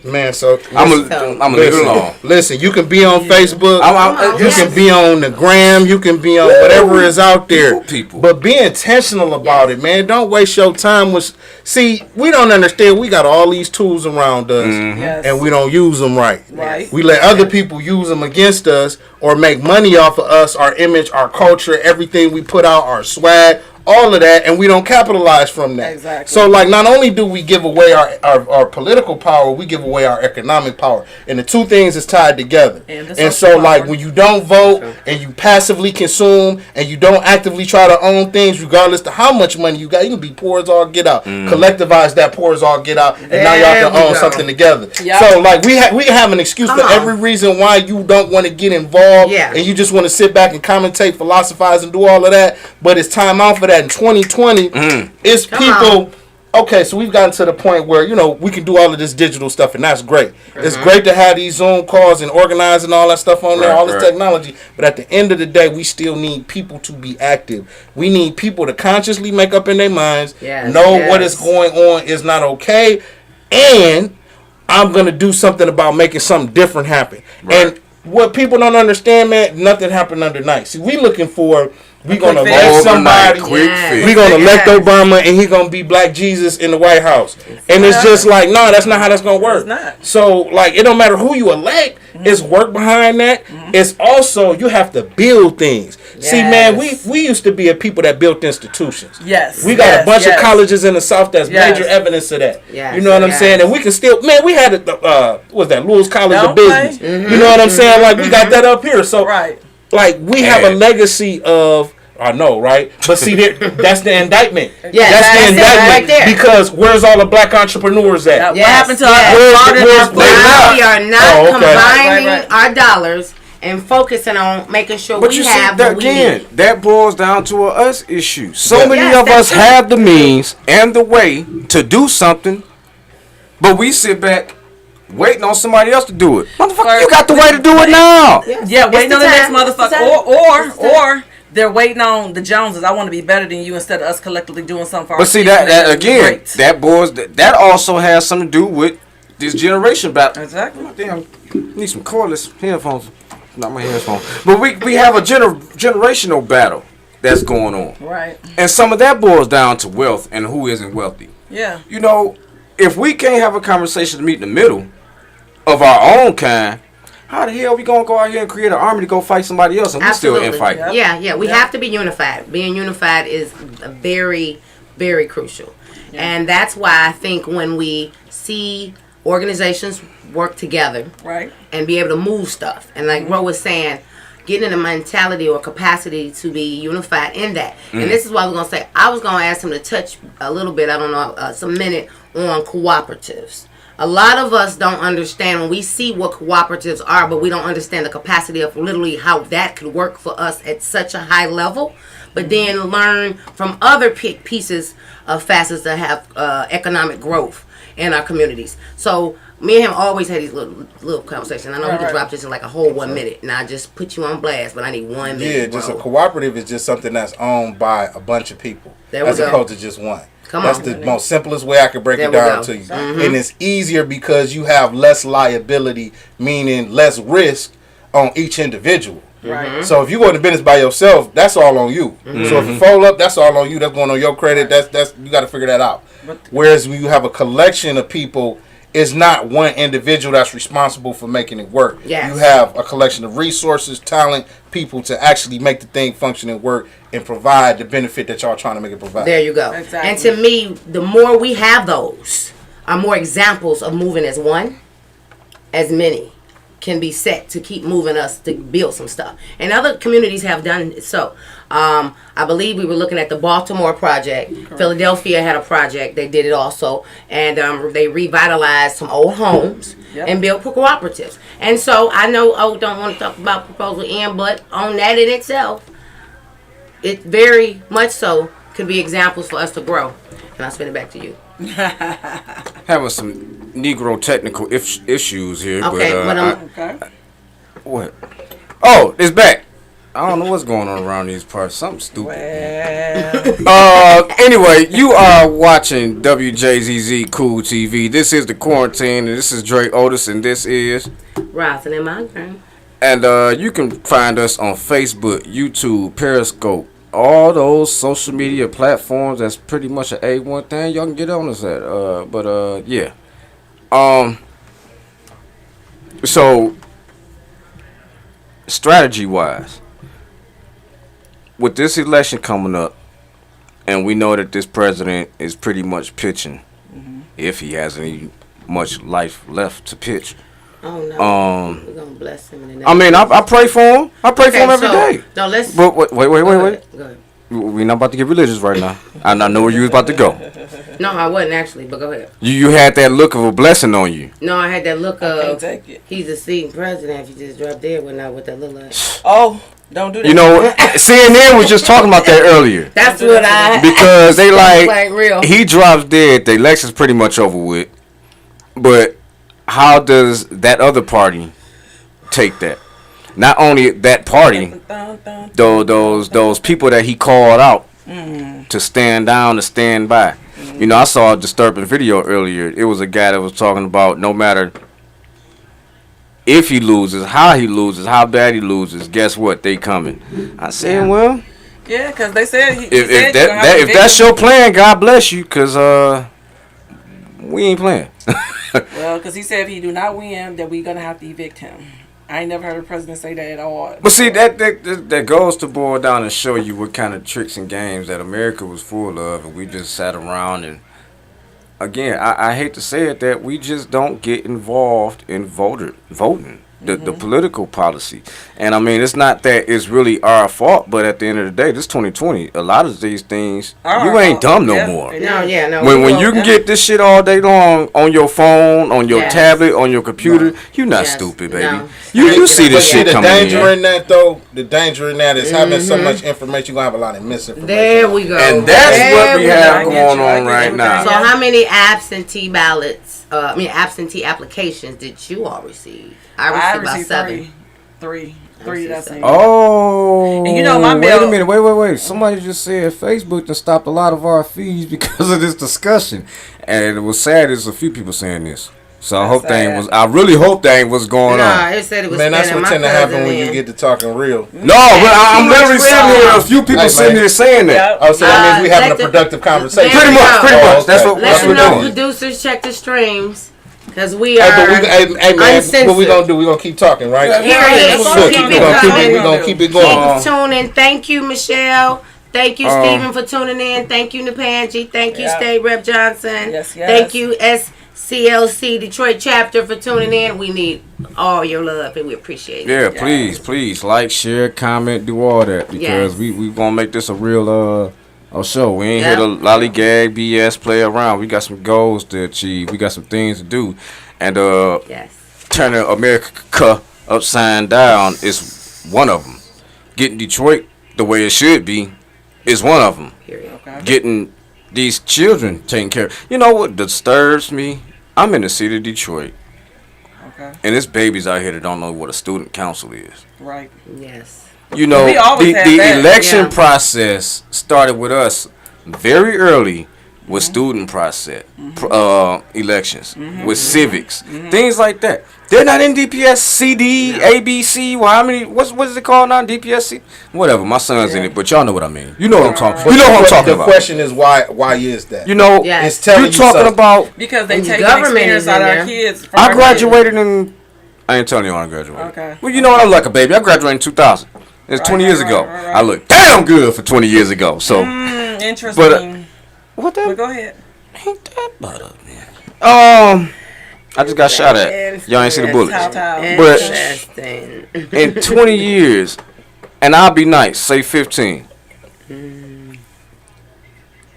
Man, so I'm gonna leave it alone. Listen, you can be on Facebook. I'm- You can be on the gram. You can be on whatever is out there. People. But be intentional about it, man. Don't waste your time with. See, we don't understand. We got all these tools around us, Yes. and we don't use them right. Right. We let other people use them against us or make money off of us, our image, our culture, everything we put out, our swag. All of that, and we don't capitalize from that. Exactly. So, like, not only do we give away our political power, we give away our economic power, and the two things is tied together. And the And social so, like, power. when you don't vote and you passively consume and you don't actively try to own things, regardless to how much money you got, you can be poor as all get out. Collectivize that poor as all get out, and now y'all There can we own go. something together. Yep. So, like, we have an excuse Come for on. every reason why you don't want to get involved, Yeah. and you just want to sit back and commentate, philosophize, and do all of that. But it's time out for that in 2020. It's Come people. Okay, so we've gotten to the point where we can do all of this digital stuff, and that's great. It's great to have these Zoom calls and organize and all that stuff on there, Right, all this right. technology. But at the end of the day, we still need people to be active. We need people to consciously make up in their minds, Yes, know yes. what is going on is not okay, and I'm gonna do something about making something different happen. Right. And what people don't understand, man, nothing happened undernight. See, we looking for. We gonna quick let fix. somebody. Quick fix. We gonna elect Yes. Obama and he gonna be Black Jesus in the White House, and it's just like, no, that's not how that's gonna work. It's not. So like, it don't matter who you elect. It's work behind that. It's also you have to build things. See, man, we used to be a people that built institutions. Yes. We got yes, a bunch yes. of colleges in the South that's Yes. major evidence of that. Yes, You know what I'm yes. saying? And we can still, man, we had what was that Lewis College of Don't play. Business. You know what I'm saying? Like we got that up here. So Right. like we have Yeah. a legacy of. I know, right? But see, that's the indictment. Yes, that's the that's it, indictment. right there. Because where's all the Black entrepreneurs at? What Yes, happened to yes. our Where's our- they Now not? we are not Oh, okay. combining Right. our dollars and focusing on making sure But we you see, have that, what we again, need. that boils down to a us issue. So Yeah. many Yes, of us that's it. have the means and the way to do something, but we sit back waiting on somebody else to do it. Motherfucker, you got the way to do it now. Yes. Yeah, It's waiting the on the next time. It's the motherfucker. time. Or It's the time. they're waiting on the Joneses. I want to be better than you instead of us collectively doing something for But see that again, that also has something to do with this generation battle. Exactly. Damn, need some cordless headphones, not my headphones. But we have a generational battle that's going on, Right. and some of that boils down to wealth and who isn't wealthy. Yeah. You know, if we can't have a conversation to meet in the middle of our own kind, how the hell we gonna go out here and create an army to go fight somebody else and Absolutely. we still infighting? Yeah. We have to be unified. Being unified is very, very crucial. Yeah. And that's why I think when we see organizations work together, right, and be able to move stuff, and like Ro was saying, getting in a mentality or capacity to be unified in that. And this is why we're gonna say, I was gonna ask him to touch a little bit, I don't know, some minute on cooperatives. A lot of us don't understand when we see what cooperatives are, but we don't understand the capacity of literally how that could work for us at such a high level. But then learn from other pieces of facets that have economic growth in our communities. So me and him always had these little conversations. I know we could drop this in like a whole 1 minute, and I just put you on blast, but I need 1 minute. Yeah, just a cooperative is just something that's owned by a bunch of people, as opposed to just one. That's the most simplest way I could break it down to you. And it's easier because you have less liability, meaning less risk on each individual. Right. So if you go into business by yourself, that's all on you. So if you fold up, that's all on you. That's going on your credit. That's you got to figure that out. Whereas when you have a collection of people, it's not one individual that's responsible for making it work. Yes. You have a collection of resources, talent, people to actually make the thing function and work and provide the benefit that y'all trying to make it provide. There you go. Exactly. And to me, the more we have those, are more examples of moving as one, as many can be set to keep moving us to build some stuff. And other communities have done so. I believe we were looking at the Baltimore project. Correct. Philadelphia had a project. They did it also. And they revitalized some old homes and built cooperatives. And so I know don't want to talk about Proposal N, but on that in itself, it very much so could be examples for us to grow. And I'll spin it back to you. Having some Negro technical issues here, Okay, but what? Oh, it's back. I don't know what's going on around these parts. Something stupid. Anyway, you are watching WJZZ Cool TV. This is the quarantine, and this is Dre Otis, and this is Roz and Eyondra. And you can find us on Facebook, YouTube, Periscope, all those social media platforms. That's pretty much an A1 thing. Y'all can get on us at. Yeah. So, strategy-wise, with this election coming up, and we know that this president is pretty much pitching, if he has any much life left to pitch. Oh no. We're gonna bless him in the name. I mean, I pray for him. I pray for him every day. No, let's. But wait. Go ahead. We're not about to get religious right now. I know where you was about to go. No, I wasn't actually, but go ahead. You had that look of a blessing on you. No, I had that look of take it. He's a sitting president. If you just drop dead, what that look like? Oh, don't do that. You know, CNN was just talking about that earlier. That's what I. Because they like real. He drops dead. The election's pretty much over with. But how does that other party take that? Not only that party, those people that he called out to stand down, to stand by. You know, I saw a disturbing video earlier. It was a guy that was talking about no matter if he loses, how he loses, how bad he loses, guess what? They coming. I said, well, yeah, because they said if that's your plan, God bless you, because we ain't playing. Well, because he said if he do not win, that we're gonna have to evict him. I ain't never heard a president say that at all. But see, that goes to boil down and show you what kind of tricks and games that America was full of, and we just sat around and, again, I hate to say it, that we just don't get involved in voting. The political policy. And I mean, it's not that it's really our fault, but at the end of the day, this 2020, a lot of these things, you ain't dumb no more. No. When you can get this shit all day long on your phone, on your tablet, on your computer, you're not stupid, baby. No. You see this shit coming in. The danger in that, though, is having so much information, you're going to have a lot of misinformation. There we go. And that's what we have going on right now. So how many absentee applications did you all receive? I received about 7. Three. That's it. Oh. And you know, know my wait mail. a minute. Wait. Somebody just said Facebook to stop a lot of our fees because of this discussion. And it was sad. There's a few people saying this. So I hope I really hope that ain't what's going Nah, on. it said it was. Man, that's what tend to happen when you get to talking real. No, but I'm literally sitting here. A few people Hey, sitting man. here saying that. Oh, so that means we having a productive conversation. Pretty much. Oh, That's okay. what Let we're you know, doing. producers, check the streams. Because we Hey, are but hey, man, uncensored. what we gonna do? We gonna keep talking, right? Here it is. Look, Keep we it gonna going. keep it Keep going. tuning. Thank you, Michelle. Thank you, Stephen, for tuning in. Thank you, Napanji. Thank you, State Rep Johnson. Yes. Thank you, SCLC Detroit Chapter, for tuning in. We need all your love, and we appreciate it. Yeah, please like, share, comment, do all that because we gonna make this a real a show. We ain't here to lollygag, BS, play around. We got some goals to achieve. We got some things to do, and turning America upside down is one of them. Getting Detroit the way it should be is one of them. Okay. Getting these children taken care of. You know what disturbs me? I'm in the city of Detroit. Okay. And there's babies out here that don't know what a student council is. Right. Yes. You know, We always had the that. election process started with us very early with student process, elections, with civics, things like that. They're not in DPS, CD, ABC. Well, how many? What is it called now? DPS, whatever. My son's in it, but y'all know what I mean. You know what I'm talking. You know what I'm talking about. The question is why is that? You know, it's telling you're talking something. about. Because they And take government experience is out of in our there. kids. I graduated in. I ain't telling you when I graduated. Okay. Well, you know what? I look like a baby. I graduated in 2000. It's 20 years ago. right. I look damn good for 20 years ago. So, Interesting. But, what that? Well, go ahead. Ain't that butter, man? I just got shot at. Y'all ain't see the bullets. But Interesting. in 20 years, and I'll be nice, say 15.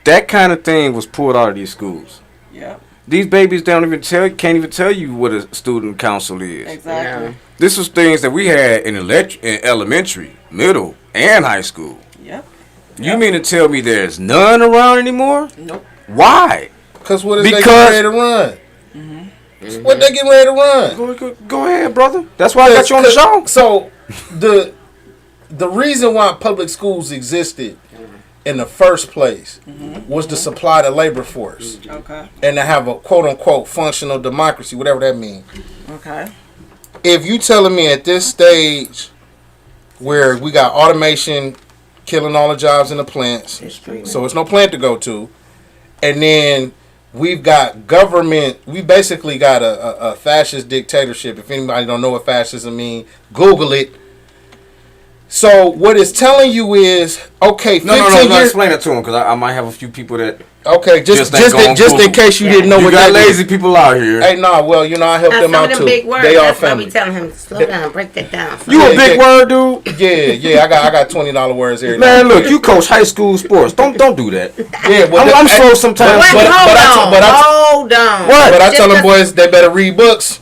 That kind of thing was pulled out of these schools. Yep. These babies can't even tell you what a student council is. Exactly. This was things that we had in elementary, middle, and high school. Yep. You mean to tell me there's none around anymore? Nope. Why? Because what is they getting ready to run? What they getting ready to run? Go ahead, brother. That's why I got you on the show. So the reason why public schools existed in the first place was to supply the labor force Okay. and to have a quote unquote functional democracy, whatever that means. Okay. If you telling me at this stage where we got automation killing all the jobs in the plants, so it's no plant to go to, and then we've got government, we basically got a fascist dictatorship. If anybody don't know what fascism means, Google it. So what it's telling you is, okay, 15 No, years. explain it to him because I might have a few people that Okay, just in case you didn't know you what got that lazy is. people out here. Hey, nah, well, you know, I help them Some out of them too. big words. They are That's why family. we telling him, slow down, break that down. You a Yeah, big word dude? Yeah, I got $20 words here. Man, look, you coach high school sports. Don't do that. Yeah, but I'm slow sometimes. Hold on. What? But I tell them Just boys they better read books.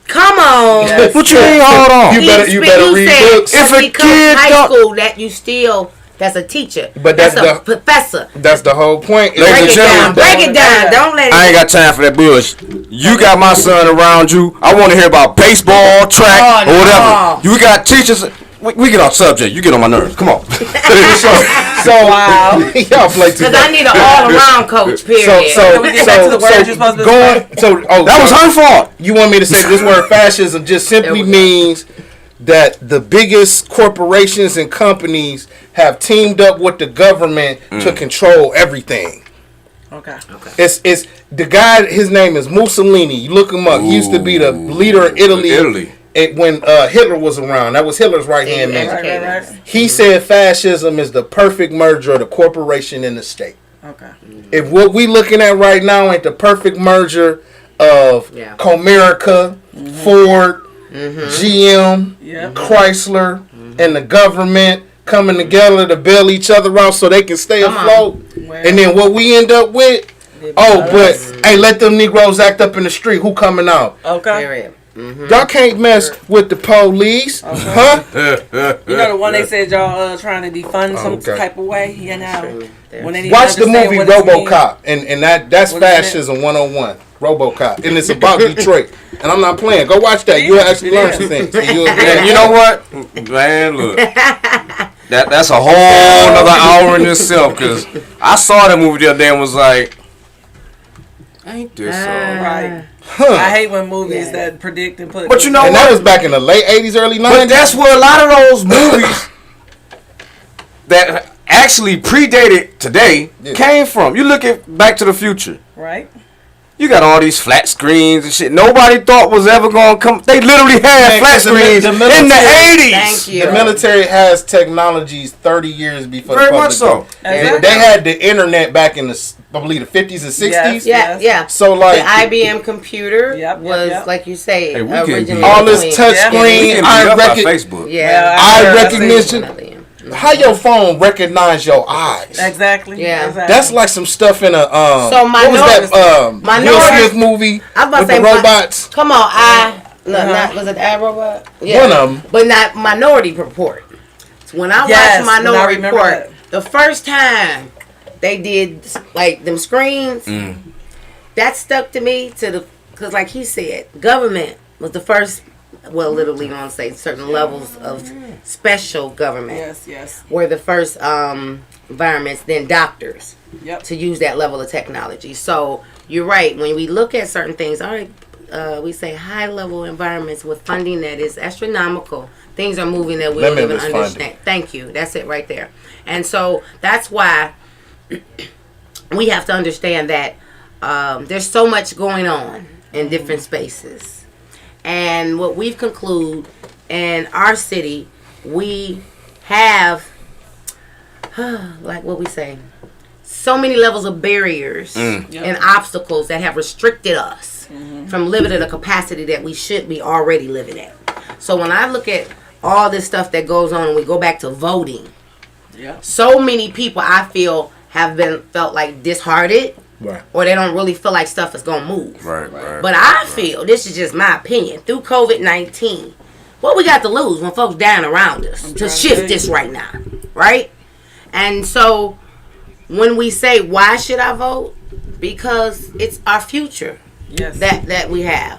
Come on. What you mean? Hold on. You better read books. If a kid high don't- school, that you still, that's a teacher. But that's a the- professor. That's the whole point. Ladies and Break it down. gentlemen, Break it down. Don't let it. I ain't got time for that bullshit. You got my son around you. I want to hear about baseball, track, or whatever. no. You got teachers. We get off subject. You get on my nerves. Come on. So Wow. y'all play too Because I much. need an all-around coach, period. Can we get back to the word you're supposed to say? That was her fault. You want me to say this word fascism just simply means that the biggest corporations and companies have teamed up with the government to control everything. Okay. It's the guy. His name is Mussolini. You look him up. He used to be the leader of Italy. When Hitler was around, that was Hitler's right hand man. Right. He said fascism is the perfect merger of the corporation and the state. Okay. If what we looking at right now ain't the perfect merger of Comerica, Ford, GM, Chrysler, and the government coming together to bail each other out so they can stay afloat. And then what we end up with, but hey, let them Negroes act up in the street. Who coming out? Okay. Period. Y'all can't mess with the police, huh? You know the one they said y'all trying to defund some Okay. type of way, you know. When they didn't Watch the understand movie what it means. RoboCop, and that's What is it? fascism 101. RoboCop, and it's about Detroit. And I'm not playing. Go watch that. You'll actually learn some things. And you know what? Man, look. That's a whole another hour in itself. Cause I saw that movie the other day and was like, ain't this so? Right. Huh. I hate when movies that predict and put. But you know And what? that was back in the late 80s, early 90s. But that's where a lot of those movies that actually predated today came from. You look at Back to the Future. Right. You got all these flat screens and shit. Nobody thought was ever gonna come. They literally had flat screens in the 80s. Thank you. The military has technologies 30 years before Very the public much so. did. And they had the internet back in the, I believe, the 50s and 60s. Yeah. So like the IBM computer was like you say Hey, we can originally be- all this between- touch We screen, can eye beat up by recognition. Facebook. Yeah, Eye I recognition. How your phone recognize your eyes? Exactly. Yeah. Exactly. That's like some stuff in a So what was that Will Minority- Smith movie I was about with to say the robots? Come on, not was it the iRobot? Yeah. One of 'em. But not Minority Report. So when I Yes, watched Minority I remember Report, that. the first time they did like them screens, that stuck to me because like he said, government was the first. Well, literally, I want to say certain levels of special government Yes. were the first environments, then doctors Yep. to use that level of technology. So you're right. When we look at certain things, all right, we say high level environments with funding that is astronomical. Things are moving that we don't even Limitless understand. funding. Thank you. That's it right there. And so that's why we have to understand that there's so much going on in different spaces. And what we've concluded in our city, we have, like what we say, so many levels of barriers and obstacles that have restricted us from living at a capacity that we should be already living at. So when I look at all this stuff that goes on and we go back to voting, so many people I feel have felt like disheartened. Right. Or they don't really feel like stuff is gonna move. Right. But I feel, this is just my opinion, through COVID-19, what we got to lose when folks dying around us to shift this right now, right? And so when we say why should I vote, because it's our future that we have,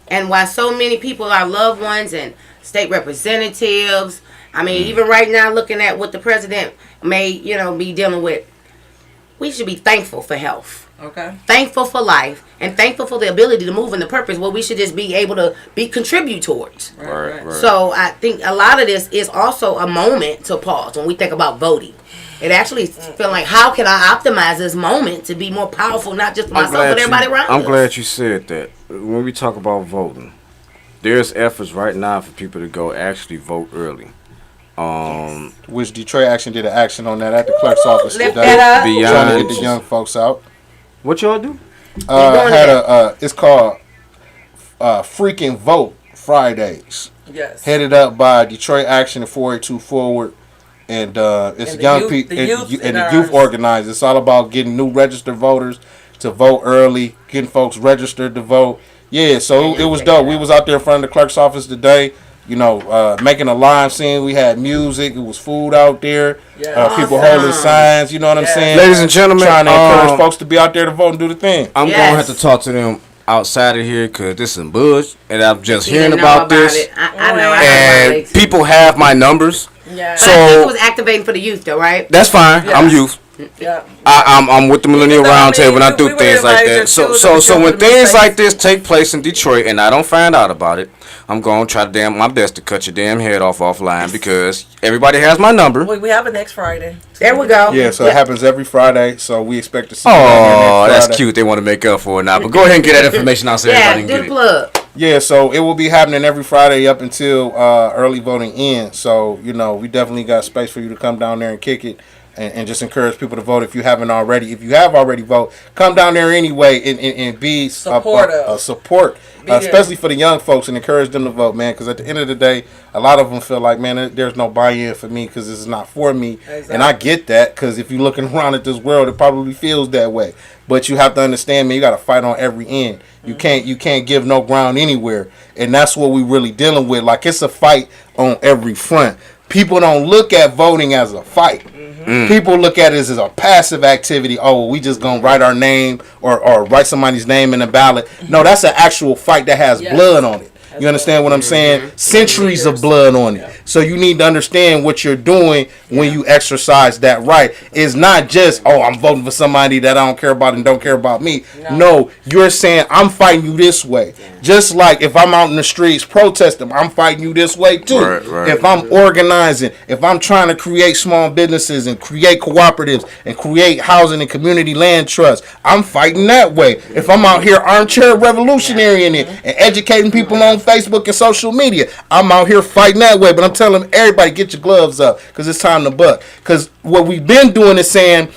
and why so many people, our loved ones and state representatives. I mean, even right now, looking at what the president may be dealing with. We should be thankful for health. Okay. Thankful for life and thankful for the ability to move in the purpose where we should just be able to contribute towards. Right. So I think a lot of this is also a moment to pause when we think about voting. It actually feel like, how can I optimize this moment to be more powerful, not just for myself but everybody around us? I'm glad you said that. When we talk about voting, there's efforts right now for people to go actually vote early. Which Detroit Action did an action on that at the clerk's office Lift today. that up. Trying to Beyond get the young folks out. what y'all do? It's called Freaking Vote Fridays. Yes. Headed up by Detroit Action and 482 Forward. And it's And the young youth- people the youth and in the ours. youth organizers. It's all about getting new registered voters to vote early, getting folks registered to vote. Yeah, so it was dope. We was out there in front of the clerk's office today, making a live scene. We had music. It was food out there. Yeah. People holding signs. You know what I'm saying? Ladies and gentlemen, trying to encourage folks to be out there to vote and do the thing. I'm Yes. gonna have to talk to them outside of here because this is some bush, and I'm just You hearing know about this. it. I know. And people have my numbers. Yeah. But I think it So was activating for the youth, though, right? that's fine. Yeah. I'm youth. Yeah. I'm with the Millennial No, I mean, Roundtable and I do we were things like invited that. to So do so the so when Detroit things Space. like this take place in Detroit and I don't find out about it, I'm gonna try my best to cut your damn head offline because everybody has my number. We have it next Friday. There we go. Yeah, so it happens every Friday. So we expect to see. Oh, you down there next that's Friday. cute. They want to make up for it now. But go ahead and get that information out so Yeah, everybody do can the get it. plug. Yeah, so it will be happening every Friday up until early voting ends. So, we definitely got space for you to come down there and kick it and just encourage people to vote if you haven't already. If you have already voted, come down there anyway and be Supportive. a support, especially for the young folks, and encourage them to vote, man. Because at the end of the day, a lot of them feel like, man, there's no buy-in for me because this is not for me. Exactly. And I get that because if you're looking around at this world, it probably feels that way. But you have to understand, man, you got to fight on every end. You can't give no ground anywhere. And that's what we really dealing with. Like, it's a fight on every front. People don't look at voting as a fight. People look at it as a passive activity. Oh, we just gonna write our name or write somebody's name in the ballot. No, that's an actual fight that has blood on it. You understand what I'm saying? Centuries of blood on it. So you need to understand what you're doing when you exercise that right. It's not just, oh, I'm voting for somebody that I don't care about and don't care about me. No, you're saying I'm fighting you this way. Just like if I'm out in the streets protesting, I'm fighting you this way too. Right. If I'm organizing, if I'm trying to create small businesses and create cooperatives and create housing and community land trusts, I'm fighting that way. If I'm out here armchair revolutionarying it and educating people on Facebook and social media, I'm out here fighting that way. But I'm telling everybody, get your gloves up because it's time to buck. Because what we've been doing is saying,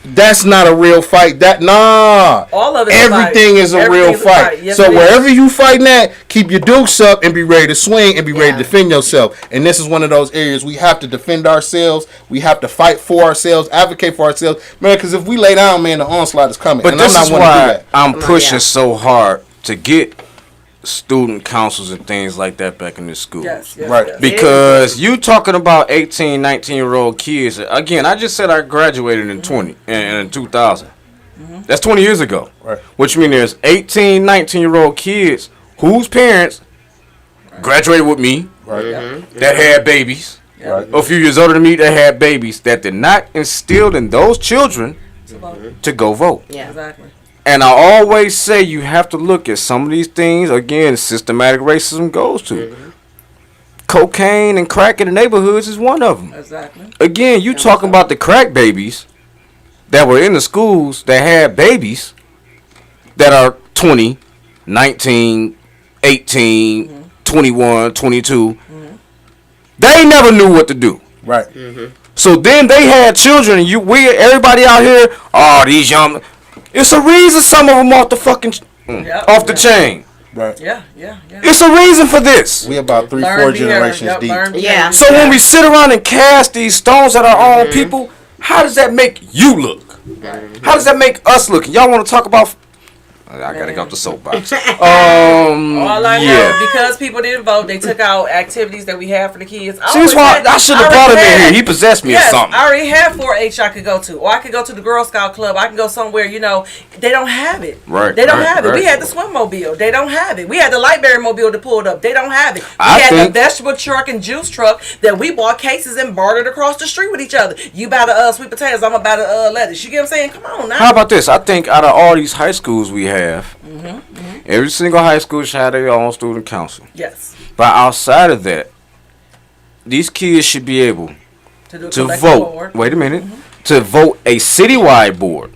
that's not a real fight. All of it. Everything is a real fight. Yes, so wherever you fighting at, keep your dukes up and be ready to swing and be ready to defend yourself. And this is one of those areas we have to defend ourselves. We have to fight for ourselves, advocate for ourselves, man. Because if we lay down, man, the onslaught is coming. But and this I'm is not wanting to do why that. I'm pushing so hard to get student councils and things like that back in the school. Yes, Right. yes. Because you talking about 18, 19-year-old kids. Again, I just said I graduated in 2000. That's 20 years ago. Right. Which means there's 18, 19-year-old kids whose parents graduated with me that had babies. Right. A few years older than me that had babies that did not instill in those children to go vote. Yeah. Exactly. And I always say you have to look at some of these things. Again, systematic racism goes to. Cocaine and crack in the neighborhoods is one of them. Exactly. Again, you talking about the crack babies that were in the schools that had babies that are 20, 19, 18, 21, 22. They never knew what to do. Right. So then they had children, and everybody out here, oh, these young. It's a reason some of them off the fucking off the chain. Right. Yeah. It's a reason for this. We about 3-4 Learn behavior. generations Yep, deep. learn Yeah. behavior. So when we sit around and cast these stones at our own people, how does that make you look? How does that make us look? Y'all want to talk about? I gotta go off the soapbox. All I Yeah. know, because people didn't vote, they took out activities that we had for the kids. See, that's why I should have brought him in here. He possessed me or Yes, something. I already have 4-H I could go to. Or I could go to the Girl Scout Club. I can go somewhere, they don't have it. Right, They don't right, have it. right. We had the swim mobile. They don't have it. We had the Lightberry mobile that pulled up. They don't have it. We I had think- the vegetable truck and juice truck that we bought cases and bartered across the street with each other. You buy the sweet potatoes, I'm about to lettuce. You get what I'm saying? Come on now. How about this? I think out of all these high schools we have, every single high school should have their own student council. Yes. But outside of that, these kids should be able To do a to collective vote. board. Wait a minute. To vote a citywide board.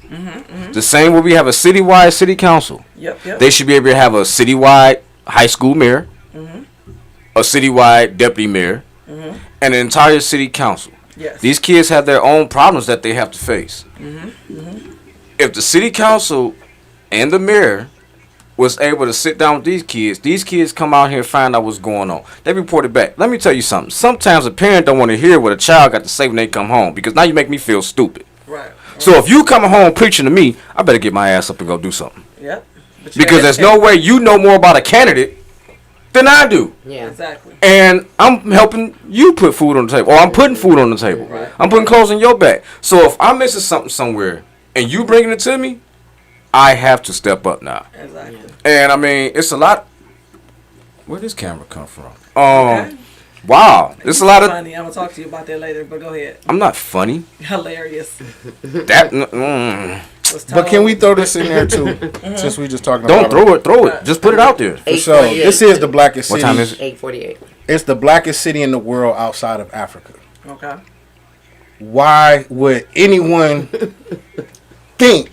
The same way we have a citywide city council. Yep. They should be able to have a citywide high school mayor, a citywide deputy mayor, and an entire city council. Yes. These kids have their own problems that they have to face. If the city council and the mayor was able to sit down with these kids come out here and find out what's going on. They report it back. Let me tell you something. Sometimes a parent don't want to hear what a child got to say when they come home because now you make me feel stupid. Right. So if you coming home preaching to me, I better get my ass up and go do something. Yep. But you Because gotta there's no way you know more about a candidate than I do. Yeah. Exactly. And I'm helping you put food on the table. Or I'm putting food on the table. Right. I'm putting clothes on your back. So if I'm missing something somewhere and you bringing it to me, I have to step up now. Exactly. And I mean, it's a lot. Where does camera come from? Okay. Wow. It's a lot of. Funny. I'm gonna talk to you about that later, but go ahead. I'm not funny. Hilarious. That. But can we throw this in there too? Since we just talking Don't about throw it. Just put it out there. For sure. This is the blackest What city. time is it? 8:48. It's the blackest city in the world outside of Africa. Okay. Why would anyone think,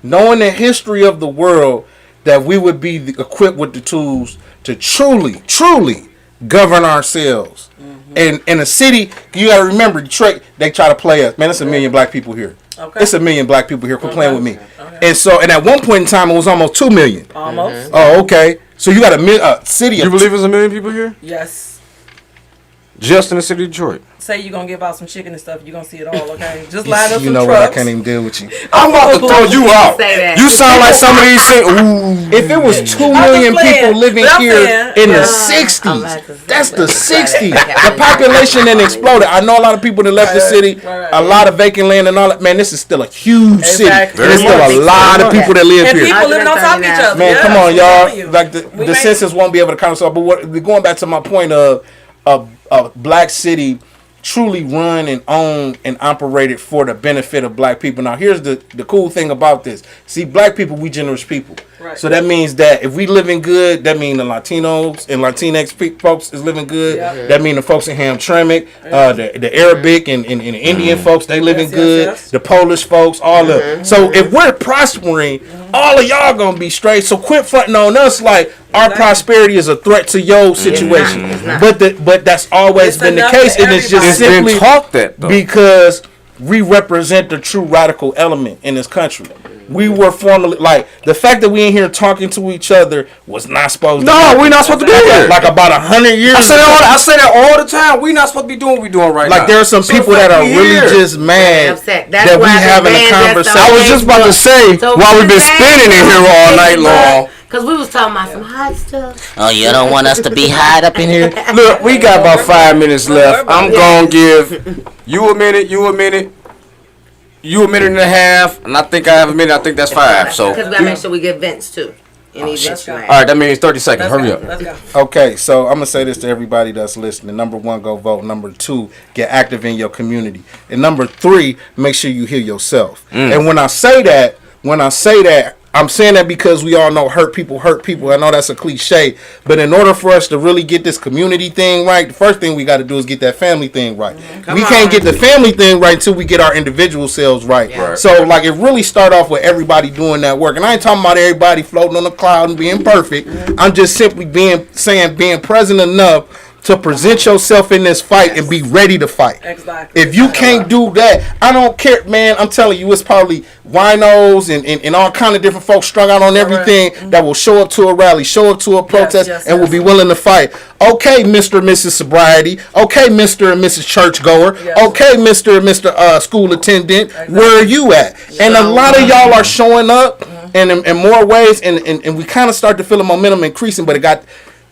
knowing the history of the world, that we would be equipped with the tools to truly govern ourselves? And in a city, you gotta remember, Detroit, they try to play us. Man, it's a million black people here. Okay. It's a million black people here. Quit playing with me. And at one point in time, it was almost 2 million. Almost. Oh, okay. So you got a city You of believe there's a million people here? Yes. Just in the city of Detroit. Say you're gonna give out some chicken and stuff, you're gonna see it all, okay? Just line up You some know what? I trucks. can't even deal with you. I'm about to throw you out. Say that. You sound like some of these things. Ooh. If it was 2 I'm million just playing, people living but I'm here saying, in the yeah. 60s, that's the 60s. The population then exploded. I know a lot of people that left the city, a lot of vacant land and all that. Man, this is still a huge city. Exactly. And there's still a lot of people that live And here. people living on top of each other. Man, yeah, come on, I'm telling y'all. you. Like We the made- census won't be able to count us all. But going back to my point of a black city truly run and own and operated for the benefit of black people. Now, here's the cool thing about this. See, black people, we generous people. Right. So that means that if we living good, that means the Latinos and Latinx folks is living good. Yeah. That means the folks in Hamtramck, the Arabic and the Indian folks, they living Yes, good. yes. The Polish folks, all of. So if we're prospering, all of y'all gonna be straight. So quit fronting on us like our prosperity is a threat to your situation. It's not. But that's always It's been the enough case, for and it's just It's everybody. been simply taught that though. because we represent the true radical element in this country. We were formerly like the fact that we in here talking to each other was not supposed to. No, happen. we're not supposed to be here. Like about 100 years. I say ago. that all the time. We not supposed to be doing what we doing right now. Like there are some So people the that fact are we really here. just mad Upset. That's that we why the having a man that's conversation. on I was just about to say So while we've been the man spinning in here all night long. Because we was talking about some hot stuff. Oh, you don't want us to be hot up in here? Look, we got about 5 minutes left. I'm gonna give you a minute, you a minute, you a minute and a half, and I think I have a minute. I think that's 5. So, Because we got to make sure we get vents too. In events go. you all have. right, that means 30 seconds. Hurry up. Let's go. Okay, so I'm gonna say this to everybody that's listening. Number 1, go vote. Number 2, get active in your community. And number 3, make sure you heal yourself. And when I say that, I'm saying that because we all know hurt people. I know that's a cliche, but in order for us to really get this community thing right, the first thing we got to do is get that family thing right. We can't get the family thing right until we get our individual selves right. Right. So, like, it really start off with everybody doing that work. And I ain't talking about everybody floating on a cloud and being perfect. I'm just simply being present enough to present yourself in this fight and be ready to fight. Exactly. If you can't do that, I don't care, man. I'm telling you, it's probably winos and all kind of different folks strung out on everything that will show up to a rally, show up to a protest, yes, and will be willing to fight. Okay, Mr. and Mrs. Sobriety. Okay, Mr. and Mrs. Churchgoer. Yes. Okay, Mr. and Mr. School Attendant. Where are you at? And a lot of y'all are showing up in more ways, and we kind of start to feel the momentum increasing, but it got...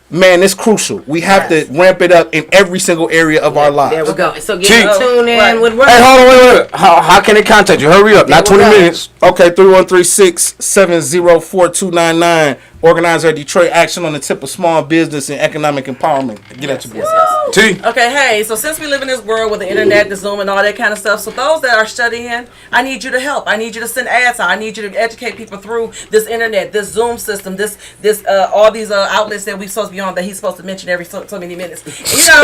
Man, it's crucial. We have to ramp it up in every single area of our lives. There we go. So Gee. get tuned in Right. with Hey, Russ. hold on, wait. How can they contact you? Hurry up, not 20 we go. minutes. Okay, 313-670-4299. Organizer at Detroit Action on the tip of small business and economic empowerment. Get at your boy. T. Okay, hey, so since we live in this world with the internet, the Zoom, and all that kind of stuff, so those that are studying, I need you to help. I need you to send ads out. I need you to educate people through this internet, this Zoom system, this all these outlets that we're supposed to be on that he's supposed to mention every so many minutes. You know,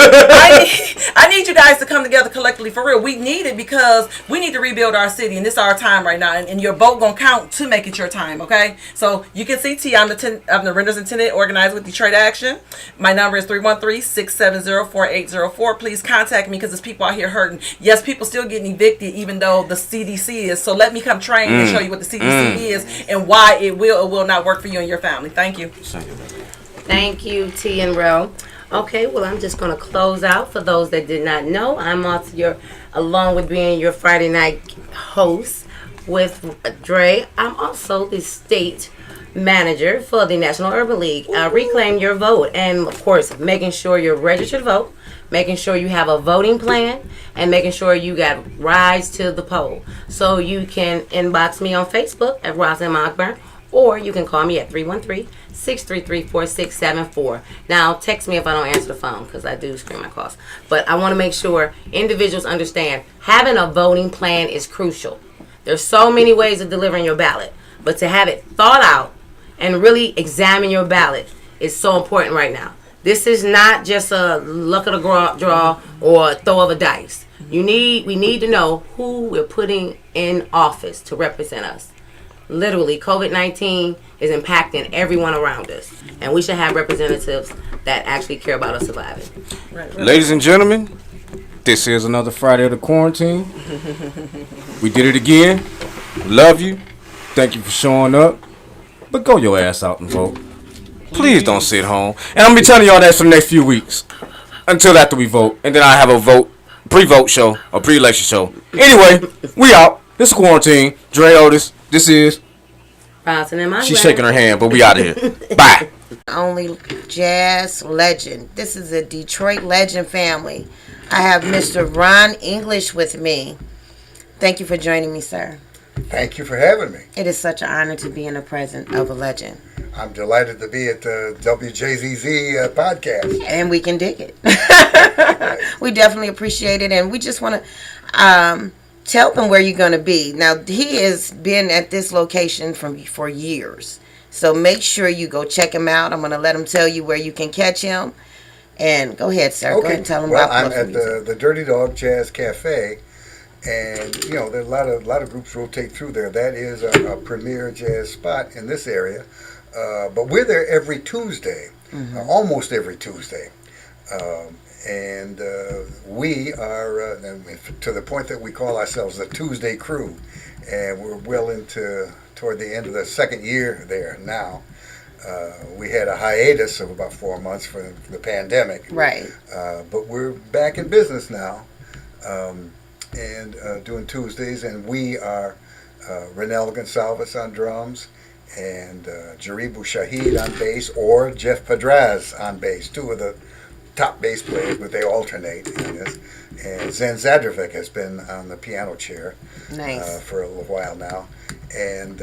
I need you guys to come together collectively for real. We need it because we need to rebuild our city, and this is our time right now, and your vote gonna count to make it your time, okay? So you can see T, I'm the Renters and Tenant Organizer with Detroit Action. My number is 313-670-4804. Please contact me because there's people out here hurting. Yes, people still getting evicted even though the CDC is. So let me come train and show you what the CDC is and why it will or will not work for you and your family. Thank you. Thank you, T and Rel. Okay, well, I'm just going to close out. For those that did not know, I'm also along with being your Friday night host with Dre. I'm also the state manager for the National Urban League. Reclaim your vote, and of course, making sure you're registered to vote, making sure you have a voting plan, and making sure you got rides to the poll. So you can inbox me on Facebook at Roslyn Mockburn, or you can call me at 313-633-4674. Now, text me if I don't answer the phone, because I do screen my calls. But I want to make sure individuals understand having a voting plan is crucial. There's so many ways of delivering your ballot, but to have it thought out and really examine your ballot is so important right now. This is not just a luck of the draw or a throw of a dice. We need to know who we're putting in office to represent us. Literally, COVID-19 is impacting everyone around us, and we should have representatives that actually care about us surviving. Right. Ladies and gentlemen, this is another Friday of the quarantine. We did it again. Love you. Thank you for showing up. But go your ass out and vote. Please don't sit home. And I'm going to be telling y'all that for the next few weeks. until after we vote, and then I have a pre-vote show, a pre-election show. Anyway, we out. This is Quarantine. Dre Otis. This is. Bouncing in my She's way. shaking her hand, but we out of here. Bye. Only jazz legend. This is a Detroit legend family. I have Mr. Ron English with me. Thank you for joining me, sir. Thank you for having me. It is such an honor to be in the presence of a legend. I'm delighted to be at the WJZZ podcast. And we can dig it. We definitely appreciate it. And we just want to tell them where you're going to be. Now, he has been at this location for years. So make sure you go check him out. I'm going to let him tell you where you can catch him. And go ahead, sir. Go ahead and tell them about I'm Fluffy at Music. the Dirty Dog Jazz Cafe. And, you know, there are a lot of groups rotate through there. That is a premier jazz spot in this area. But we're there every Tuesday, almost every Tuesday. And we are, to the point that we call ourselves the Tuesday Crew. And we're well toward the end of the second year there now. We had a hiatus of about 4 months for the pandemic. Right. But we're back in business now. And doing Tuesdays, and we are Renel Gonsalves on drums, and Jaribu Shahid on bass, or Jeff Padraz on bass, two of the top bass players, but they alternate in this. And Zen Zadrovic has been on the piano chair for a little while now, and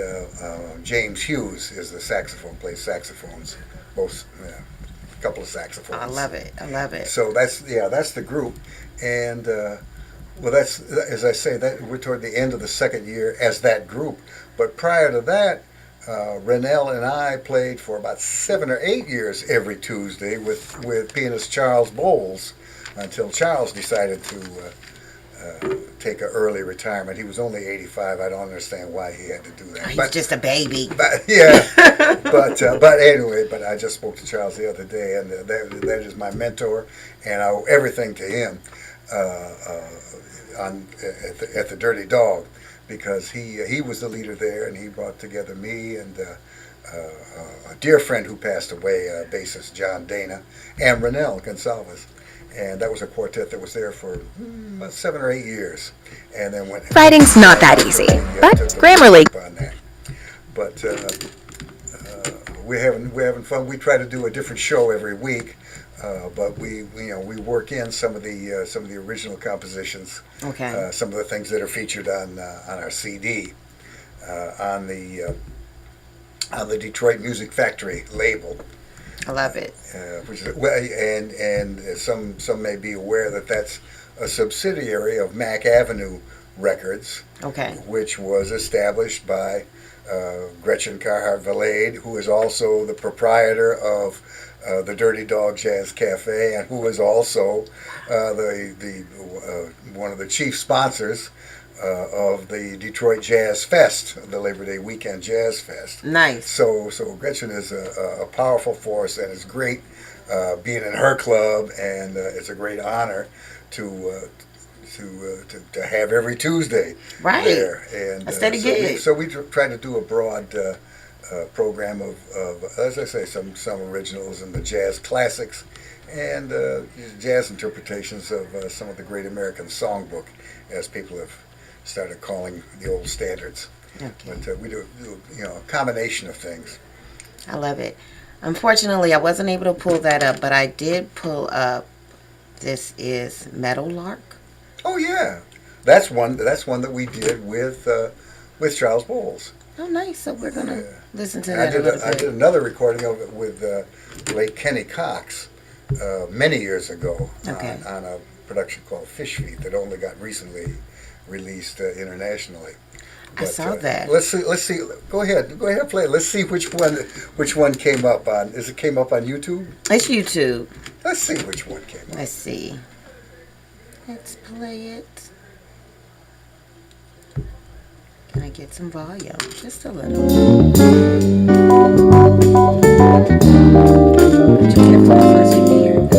James Hughes is the saxophone, plays saxophones, both a couple of saxophones. I love it. So that's the group, and well, that's, as I say, that we're toward the end of the second year as that group. But prior to that, Renel and I played for about 7 or 8 years every Tuesday with pianist Charles Bowles until Charles decided to take an early retirement. He was only 85. I don't understand why he had to do that. He's just a baby. But, yeah, but anyway, but I just spoke to Charles the other day, and that is my mentor, and I owe everything to him. At the Dirty Dog, because he was the leader there, and he brought together me and a dear friend who passed away, bassist John Dana, and Renel Gonsalves, and that was a quartet that was there for about 7 or 8 years, and then went. Fighting's not that easy, but Grammarly. But we're having fun. We try to do a different show every week. But we work in some of the original compositions, some of the things that are featured on our CD, on the Detroit Music Factory label. I love it. Which is, and some may be aware that that's a subsidiary of Mack Avenue Records, which was established by Gretchen Carhart Valade, who is also the proprietor of the Dirty Dog Jazz Cafe, and who is also one of the chief sponsors of the Detroit Jazz Fest, the Labor Day Weekend Jazz Fest. Nice. So Gretchen is a powerful force, and it's great being in her club, and it's a great honor to have every Tuesday there. And a steady gig. So we try to do a broad program of, as I say, some originals and the jazz classics, and jazz interpretations of some of the great American songbook, as people have started calling the old standards. But we do a combination of things. I love it. Unfortunately, I wasn't able to pull that up, but I did pull up. This is Meadowlark. Oh yeah, that's one that we did with Charles Bowles. Oh, nice. So we're gonna listen to that. I did another recording of it with late Kenny Cox many years ago on a production called Fish Feet that only got recently released internationally. I saw that. Let's see. Go ahead and play it. Let's see which one came up on. Is it came up on YouTube? It's YouTube. Let's see which one came up. Let's see. Let's play it. Can I get some volume? Just a little. But you can't play it first, you can hear it.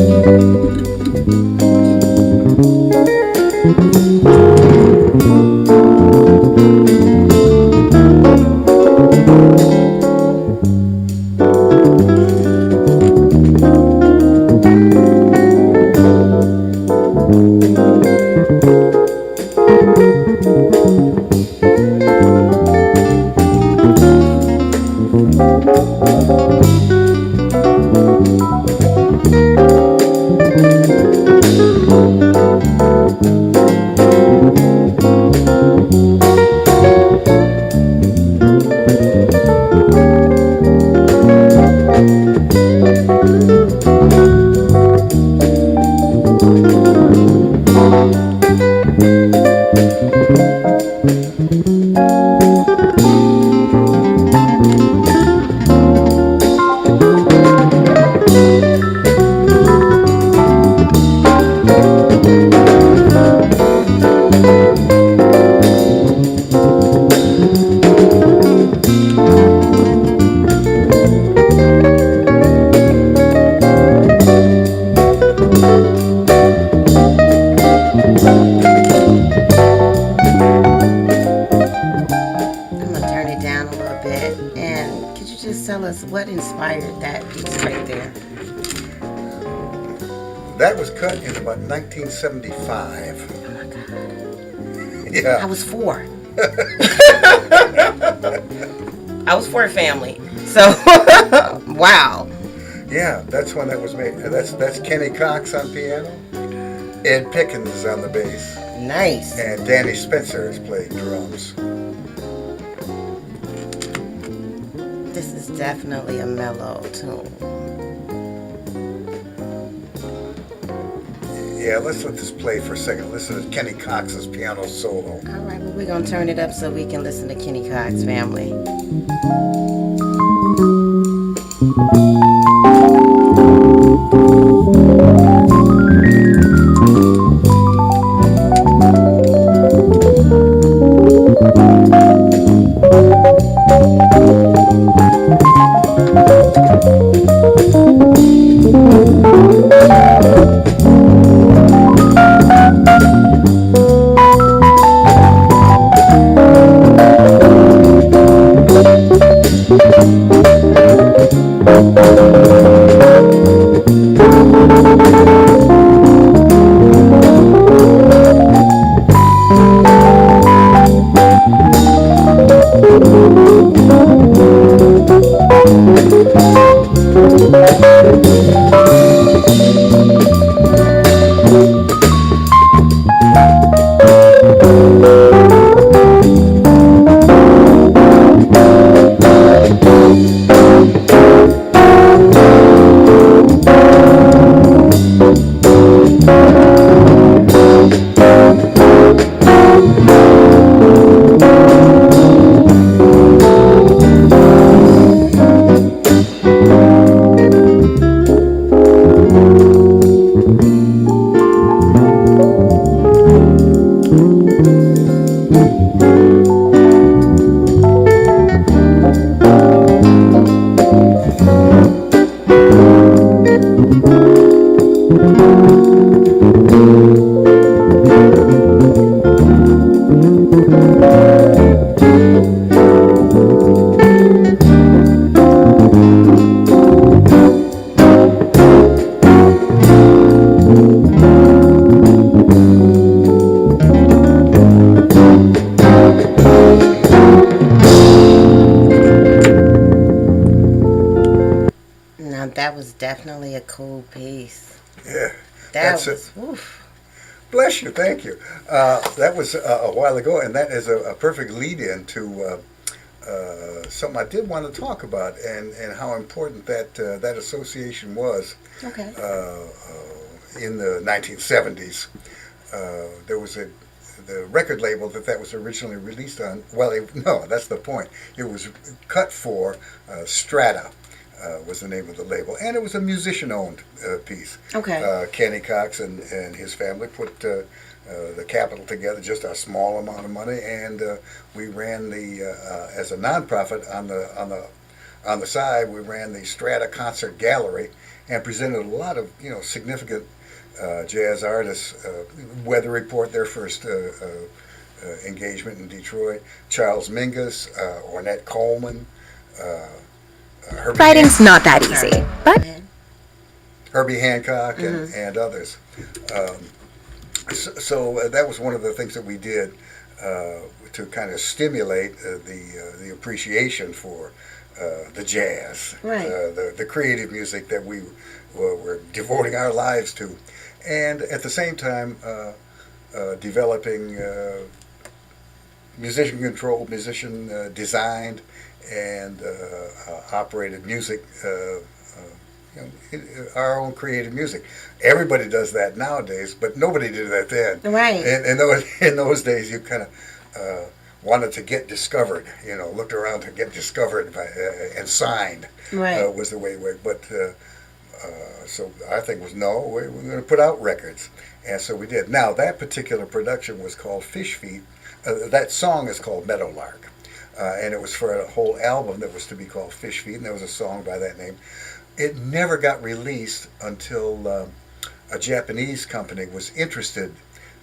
tell us what inspired that piece right there? That was cut in about 1975. Oh my God. I Yeah. was 4. I was 4 family. So, wow. Yeah, that's when that was made. And that's Kenny Cox on piano, Ed Pickens is on the bass, Nice. and Danny Spencer is playing drums. This is definitely a mellow tune. Yeah, let's let this play for a second. Listen to Kenny Cox's piano solo. All right, well, we're going to turn it up so we can listen to Kenny Cox family. Now, that was definitely a cool piece. Yeah, That that's was, it. oof. Bless you, thank you. That was a while ago, and that is a perfect lead-in to something I did want to talk about, and how important that association was Okay. in the 1970s. There was the record label that was originally released on. Well, no, that's the point. It was cut for Strata. Was the name of the label, and it was a musician-owned piece. Okay. Kenny Cox and his family put the capital together, just a small amount of money, and we ran the as a nonprofit on the side. We ran the Strata Concert Gallery and presented a lot of significant jazz artists. Weather Report, their first engagement in Detroit. Charles Mingus, Ornette Coleman. Writing's not that easy, but Herbie Hancock and others. So that was one of the things that we did to kind of stimulate the appreciation for the jazz, Right. the creative music that we were devoting our lives to, and at the same time developing musician-controlled, musician-designed, and operated music, our own creative music. Everybody does that nowadays, but nobody did that then. Right. And in those days, you kind of wanted to get discovered. Looked around to get discovered and signed. Right. Was the way it went. But so our thing was, no, we're going to put out records, and so we did. Now that particular production was called Fish Feet. That song is called Meadowlark. And it was for a whole album that was to be called Fish Feet, and there was a song by that name. It never got released until a Japanese company was interested,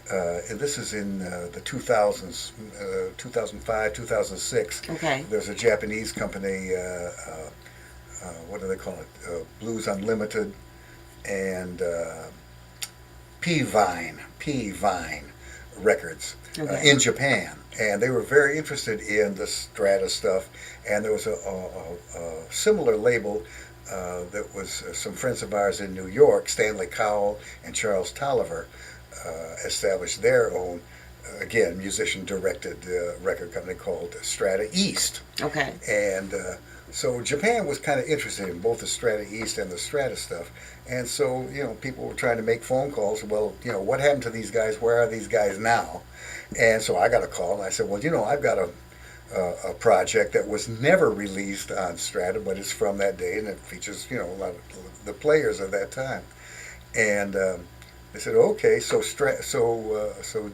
and this is in the 2000s, 2005, 2006. Okay. There's a Japanese company what do they call it? Blues Unlimited and P-Vine Records in Japan. And they were very interested in the Strata stuff. And there was a similar label that was some friends of ours in New York, Stanley Cowell and Charles Tolliver, established their own, again, musician-directed record company called Strata East. Okay. And so Japan was kind of interested in both the Strata East and the Strata stuff. And so, people were trying to make phone calls. Well, what happened to these guys? Where are these guys now? And so I got a call, and I said, well, I've got a project that was never released on Strata, but it's from that day, and it features, a lot of the players of that time. And they said, okay, so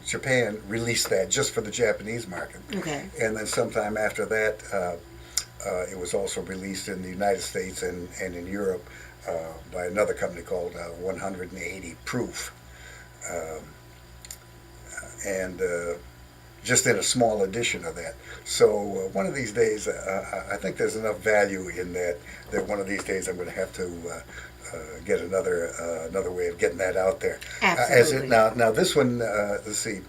Japan released that just for the Japanese market. Okay. And then sometime after that, it was also released in the United States and in Europe by another company called 180 Proof. And just in a small edition of that. So one of these days, I think there's enough value in that one of these days I'm going to have to get another way of getting that out there. Absolutely. Now this one, let's see,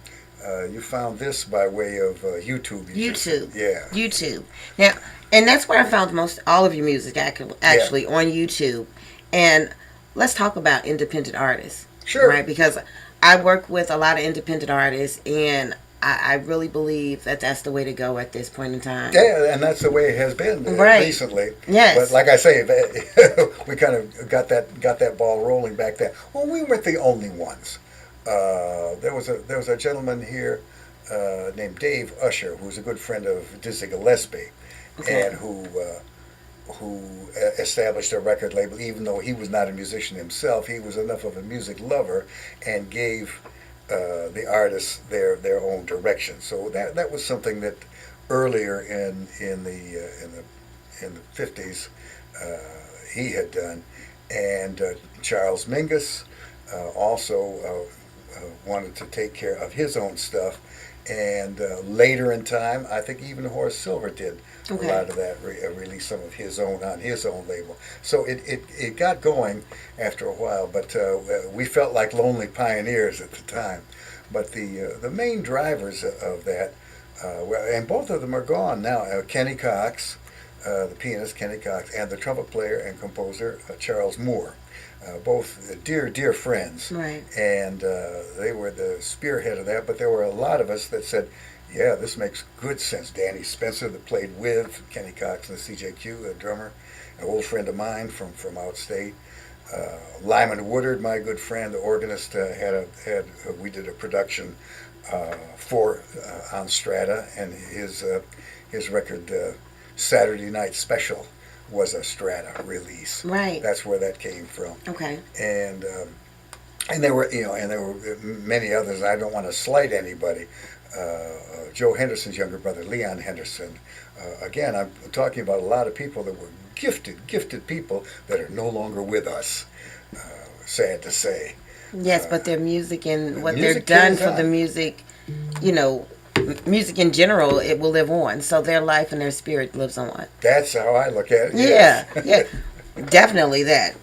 you found this by way of YouTube. YouTube. Yeah. YouTube. Now, and that's where I found all of your music actually on YouTube. And let's talk about independent artists. Sure. Right? Because I work with a lot of independent artists, and I really believe that that's the way to go at this point in time. Yeah, and that's the way it has been recently. Yes. But like I say, we kind of got that ball rolling back then. Well, we weren't the only ones. There was a gentleman here named Dave Usher, who's a good friend of Dizzy Gillespie, and who established a record label. Even though he was not a musician himself, he was enough of a music lover and gave the artists their own direction. So that was something that earlier in the 50s he had done. And Charles Mingus also wanted to take care of his own stuff. And later in time, I think even Horace Silver did a lot of that, release some of his own on his own label. So it got going after a while, but we felt like lonely pioneers at the time. But the main drivers of that, and both of them are gone now. Kenny Cox, the pianist Kenny Cox, and the trumpet player and composer Charles Moore. Both dear friends, right? And they were the spearhead of that. But there were a lot of us that said, "Yeah, this makes good sense." Danny Spencer, that played with Kenny Cox and the CJQ, a drummer, an old friend of mine from outstate. Lyman Woodard, my good friend, the organist, we did a production for on Strata, and his record Saturday Night Special was a Strata release. Right. That's where that came from. Okay. And there were many others. I don't want to slight anybody. Joe Henderson's younger brother, Leon Henderson. Again, I'm talking about a lot of people that were gifted people that are no longer with us. Sad to say. Yes, but their music and what they're done for the music, music in general, it will live on. So their life and their spirit lives on. That's how I look at it. Yeah, Yes. yeah, definitely that.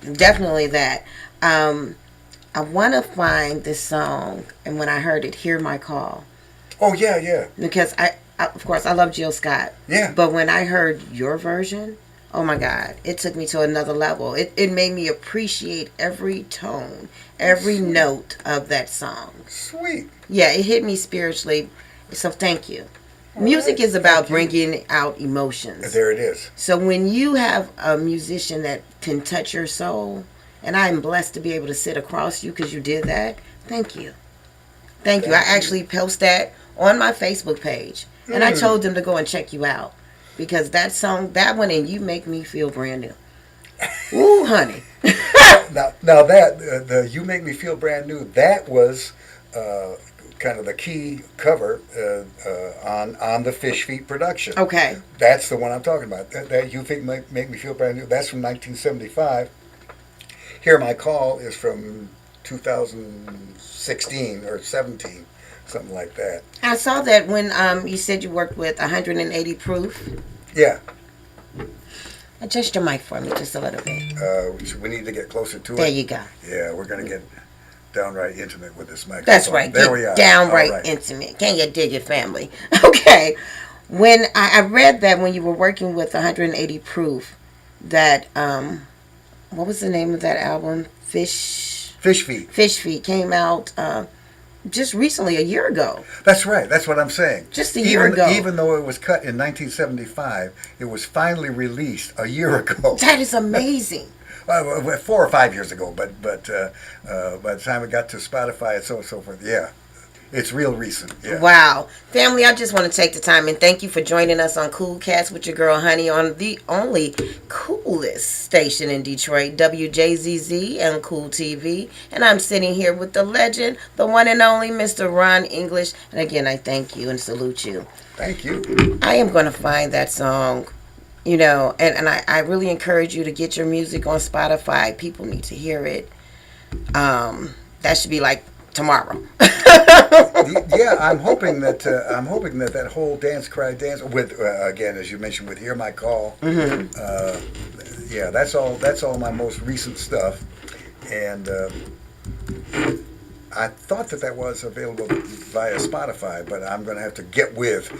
I want to find this song, and when I heard it, "Hear My Call." Oh yeah. Because I of course, I love Jill Scott. Yeah. But when I heard your version, oh my God, it took me to another level. It made me appreciate every tone, every note of that song. Sweet. Yeah, it hit me spiritually. So thank you. Music is about bringing out emotions. There it is. So when you have a musician that can touch your soul, and I'm blessed to be able to sit across you because you did that, thank you. Thank you. I actually post that on my Facebook page. And I told them to go and check you out. Because that song, that one, and You Make Me Feel Brand New. Ooh, honey. now that, the You Make Me Feel Brand New, that was kind of the key cover on the Fish Feet production. Okay. That's the one I'm talking about. That You Make Me Feel Brand New, that's from 1975. Hear My Call is from 2016 or 17. Something like that. I saw that when you said you worked with 180 Proof. Yeah. Adjust your mic for me just a little bit. We need to get closer to it. There you go. Yeah, we're going to get downright intimate with this microphone. That's right. There Get we are. downright All right. intimate. Can you dig it, family? Okay. When I read that when you were working with 180 Proof, that what was the name of that album? Fish Feet. Fish Feet came out just recently, a year ago. That's right. That's what I'm saying. Just a year ago. Even though it was cut in 1975, it was finally released a year ago. That is amazing. 4 or 5 years ago, but by the time it got to Spotify and so on and so forth, yeah, it's real recent. Yeah. Wow. Family, I just want to take the time and thank you for joining us on Cool Cats with your girl Honey on the only coolest station in Detroit, WJZZ and Cool TV. And I'm sitting here with the legend, the one and only Mr. Ron English. And again, I thank you and salute you. Thank you. I am going to find that song. You know, and I really encourage you to get your music on Spotify. People need to hear it. That should be like tomorrow. Yeah, I'm hoping that whole dance with again, as you mentioned, with "Hear My Call." Mm-hmm. Yeah, that's all my most recent stuff, and I thought that was available via Spotify, but I'm going to have to get with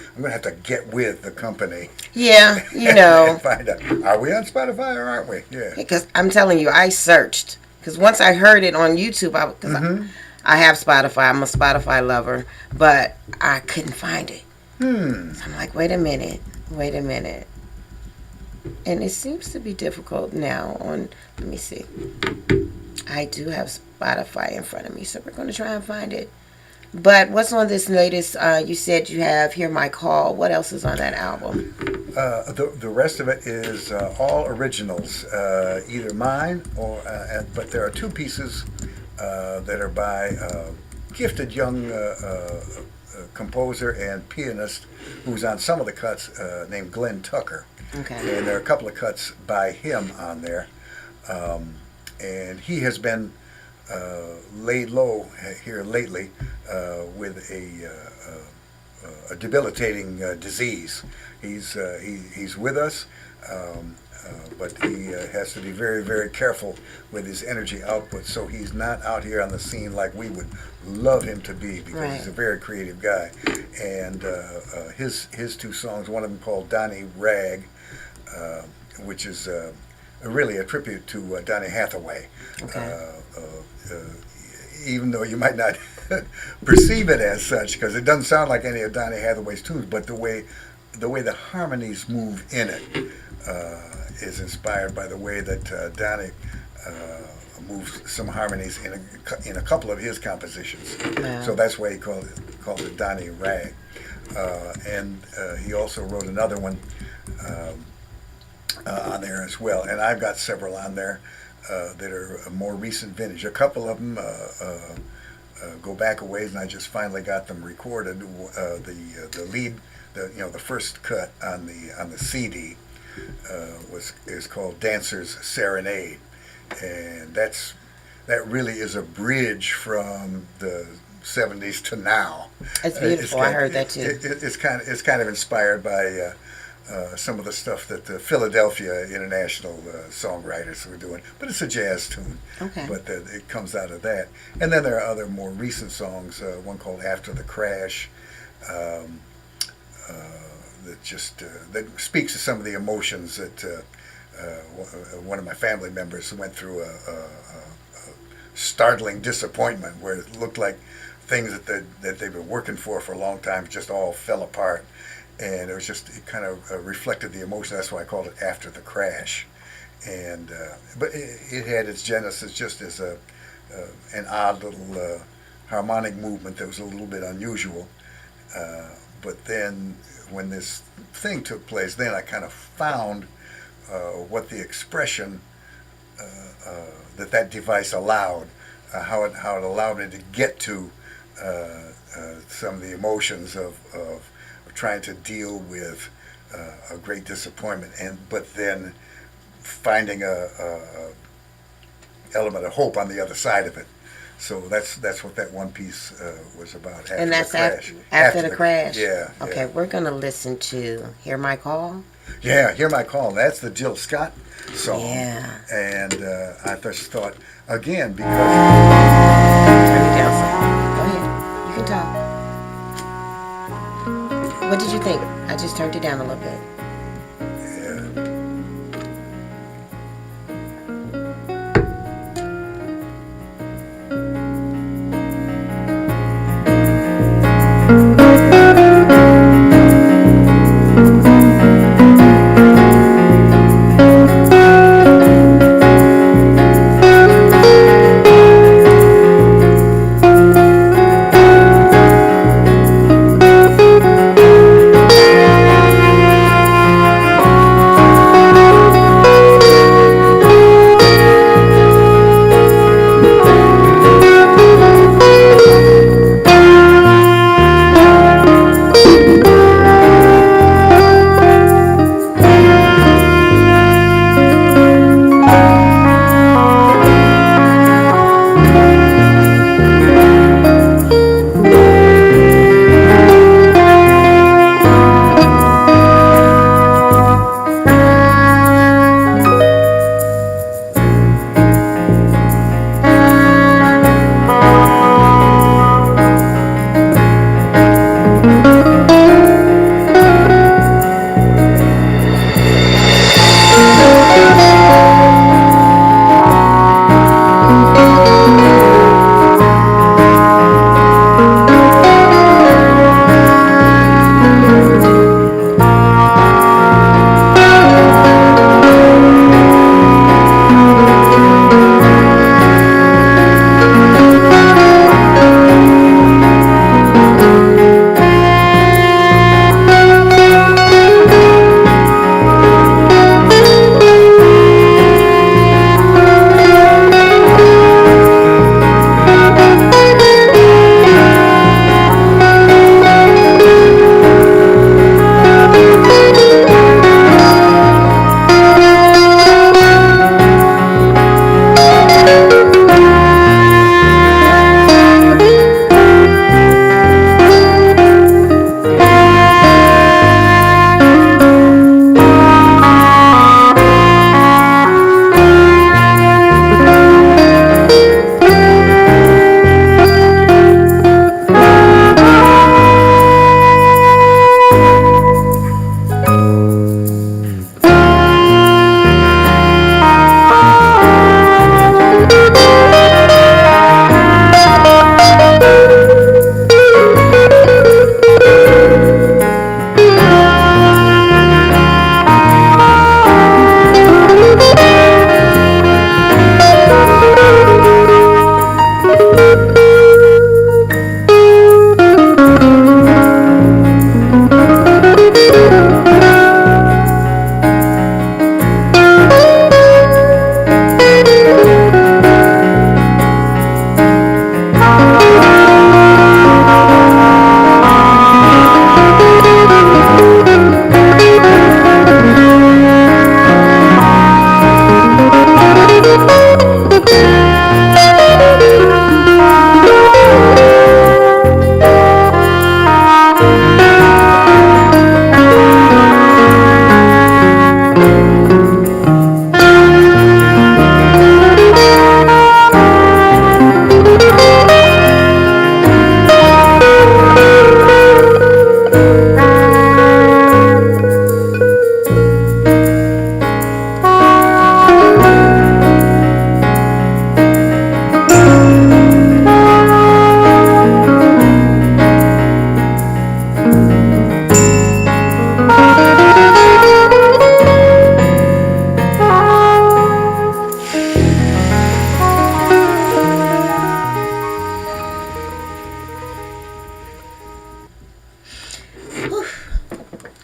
the company. Yeah, you know. And find out, are we on Spotify or aren't we? Yeah. Because I'm telling you, I searched. Because once I heard it on YouTube, I have Spotify. I'm a Spotify lover, but I couldn't find it. So I'm like, wait a minute. And it seems to be difficult now on, let me see. I do have Spotify in front of me, so we're going to try and find it. But what's on this latest? You said you have Hear My Call. What else is on that album? The rest of it is all originals, either mine or. But there are 2 pieces that are by gifted young composer and pianist who's on some of the cuts, named Glenn Tucker. Okay. And there are a couple of cuts by him on there. And he has been laid low here lately with a debilitating disease. He's with us, but he has to be very, very careful with his energy output. So he's not out here on the scene like we would love him to be, because he's a very creative guy. And his 2 songs, one of them called Donnie Rag, which is really a tribute to Donny Hathaway. Okay. Even though you might not perceive it as such, because it doesn't sound like any of Donny Hathaway's tunes, but the way the harmonies move in it is inspired by the way that Donny moves some harmonies in a couple of his compositions. Wow. So that's why he called it Donnie Rag. And he also wrote another one on there as well, and I've got several on there that are a more recent vintage. A couple of them go back a ways, and I just finally got them recorded. The lead, the first cut on the CD is called Dancer's Serenade, and that really is a bridge from the 70s to now. That's beautiful. I heard that too. It's kind of inspired by some of the stuff that the Philadelphia international songwriters were doing, but it's a jazz tune. Okay. But it comes out of that. And then there are other more recent songs. One called After the Crash, that speaks to some of the emotions that one of my family members went through a startling disappointment, where it looked like things that they've been working for a long time just all fell apart. And it kind of reflected the emotion. That's why I called it After the Crash. And but it had its genesis just as an odd little harmonic movement that was a little bit unusual. But then when this thing took place, then I kind of found what the expression that device allowed, how it allowed me to get to some of the emotions of trying to deal with a great disappointment, but then finding a element of hope on the other side of it. So that's what that one piece was about. After And that's the crash. after the crash. Yeah. Okay, Yeah. we're gonna listen to "Hear My Call." Yeah, Hear My Call. That's the Jill Scott song. Yeah. And I just thought, again, because Turn it down some. Go ahead. You can talk. What did you think? I just turned it down a little bit. yeah,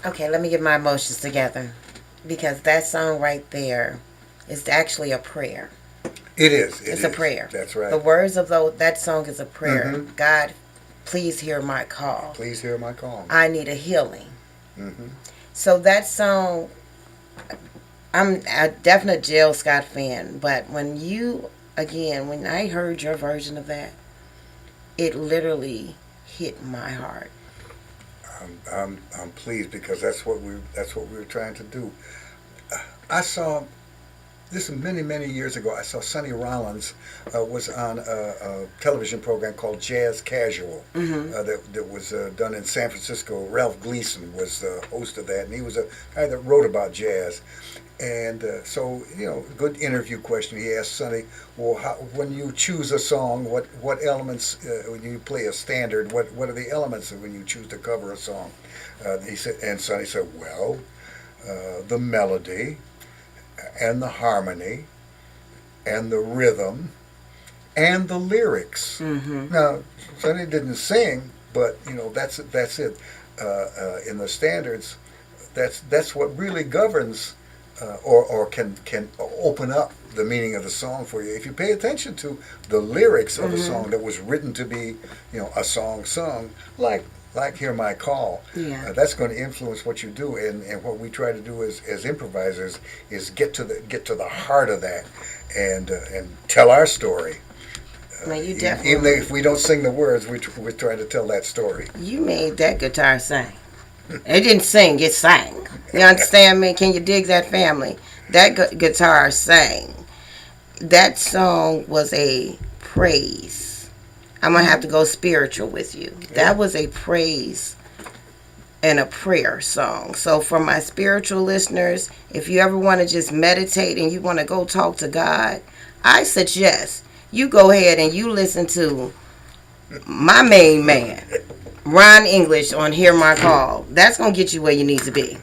Okay, let me get my emotions together, because that song right there is actually a prayer. it is. It's a prayer. That's right. The words of that song is a prayer. Mhm. God, please hear my call. Please hear my call. I need a healing. Mm-hmm. So that song, I'm a definite Jill Scott fan, but when you again, when I heard your version of that, it literally hit my heart. I'm pleased because that's what we were trying to do. I saw this many years ago. I saw Sonny Rollins was on a television program called Jazz Casual that was done in San Francisco. Ralph Gleason was the host of that, and he was a guy that wrote about jazz. And so, good interview question. He asked Sonny, well, when you choose a song, what elements, when you play a standard, what are the elements when you choose to cover a song? He said, and Sonny said, well, the melody and the harmony and the rhythm and the lyrics. Now, Sonny didn't sing, but that's it. In the standards, that's what really governs. Or can open up the meaning of the song for you. If you pay attention to the lyrics of a song that was written to be, a song sung, like Hear My Call, that's going to influence what you do. And what we try to do as improvisers is get to the heart of that and tell our story. You definitely, even if we don't sing the words, we're trying to tell that story. You made that guitar sing. It didn't sing, it sang. You understand me? Can you dig that, family? That guitar sang. That song was a praise. I'm going to have to go spiritual with you. That was a praise and a prayer song. So for my spiritual listeners, if you ever want to just meditate and you want to go talk to God, I suggest you go ahead and you listen to my main man, Ron English, on Hear My Call. That's going to get you where you need to be.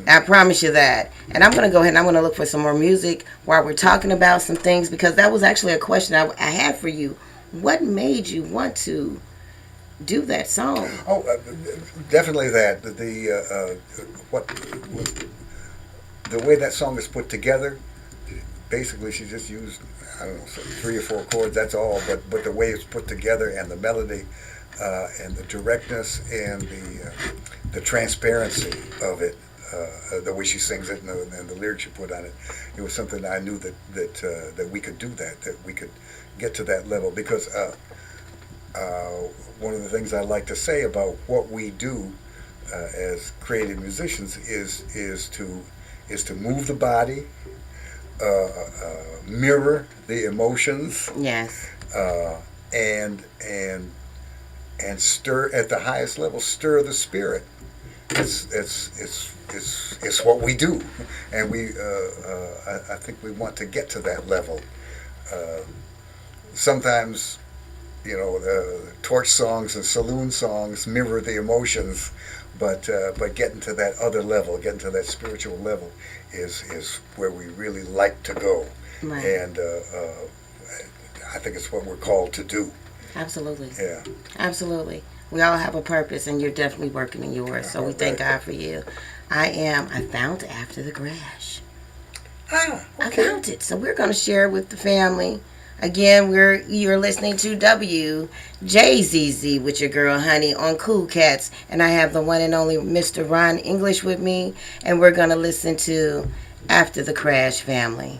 I promise you that. And I'm going to go ahead and I'm going to look for some more music while we're talking about some things, because that was actually a question I had for you. What made you want to do that song? Oh, definitely that. The way that song is put together, basically she just used, I don't know, 3 or 4 chords, that's all. But the way it's put together and the melody and the directness and the transparency of it, the way she sings it and the lyrics you put on it, it was something I knew that we could do that we could get to that level. Because one of the things I like to say about what we do as creative musicians is to move the body, mirror the emotions, yes, and stir at the highest level, stir the spirit. It's what we do, and I think we want to get to that level. Sometimes, torch songs and saloon songs mirror the emotions, but getting to that other level, getting to that spiritual level, is where we really like to go, right. And I think it's what we're called to do. Absolutely. Yeah. Absolutely. We all have a purpose, and you're definitely working in yours. So we thank God for you. I found After the Crash. Okay. I found it. So we're going to share it with the family. Again, you're listening to WJZZ with your girl Honey on Cool Cats, and I have the one and only Mr. Ron English with me, and we're going to listen to After the Crash, family.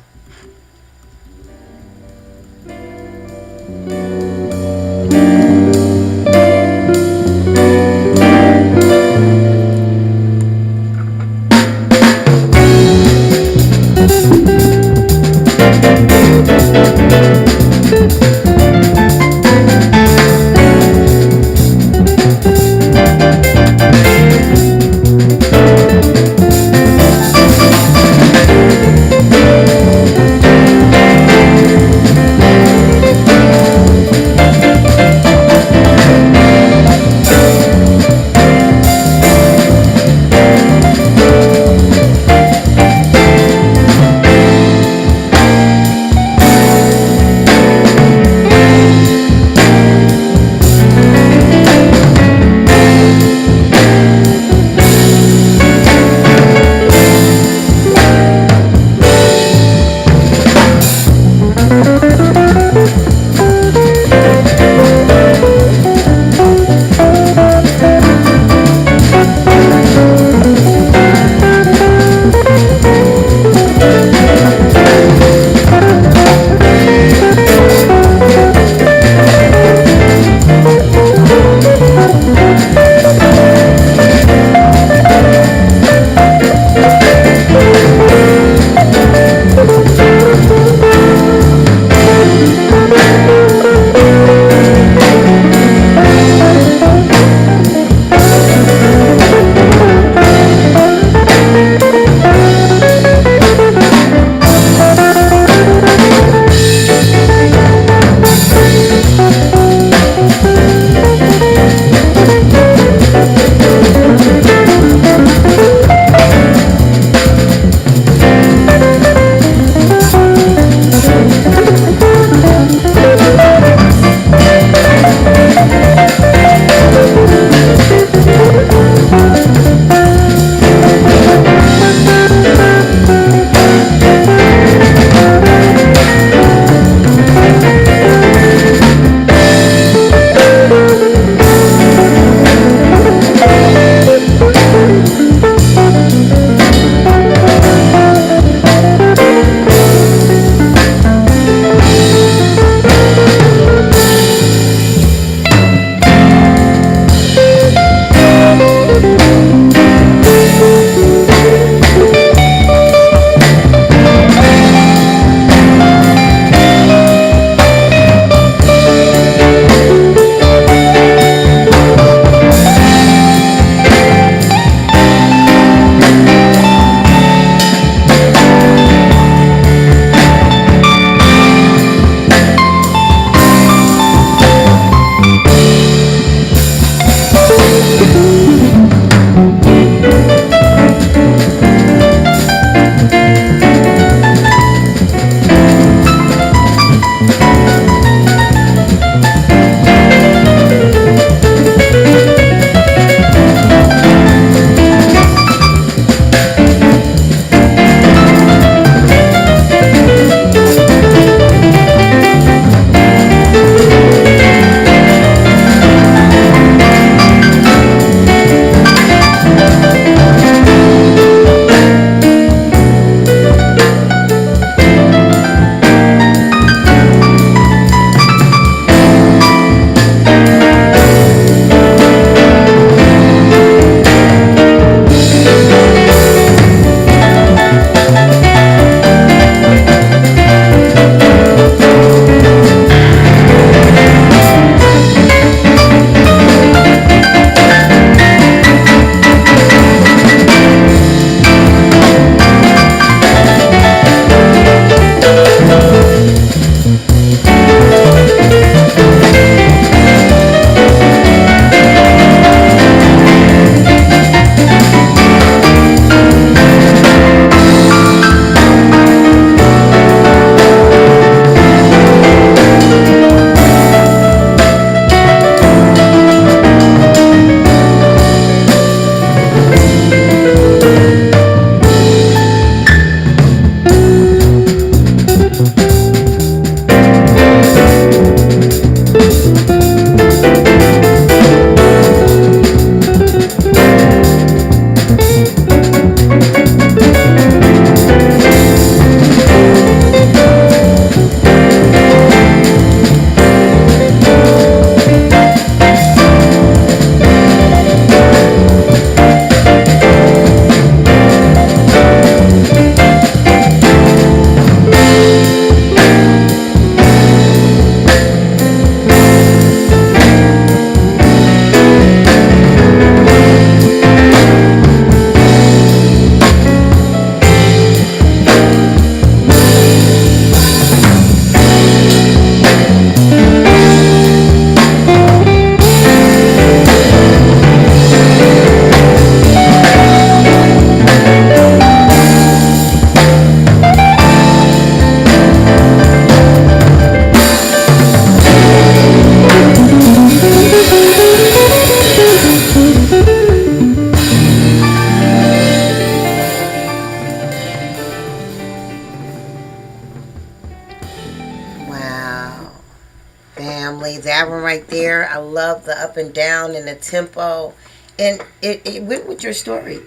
that one right there. I love the up and down and the tempo, and it went with your story.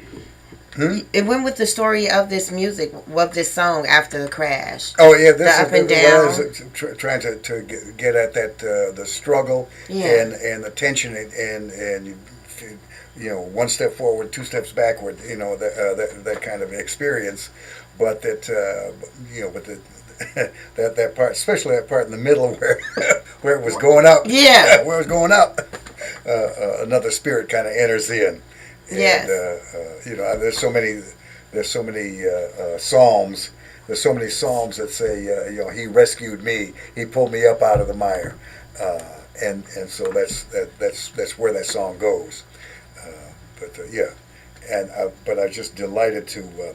It went with the story of this music, of this song after the crash. Oh yeah, this the up and down. was trying to get at that the struggle and the tension and one step forward, two steps backward. That kind of experience, but that but that part, especially that part in the middle where where it was going up. Yeah, where it was going up. Another spirit kind of enters in. Yes. And, there's so many psalms. There's so many psalms that say, he rescued me. He pulled me up out of the mire, and so that's where that song goes. But I'm just delighted to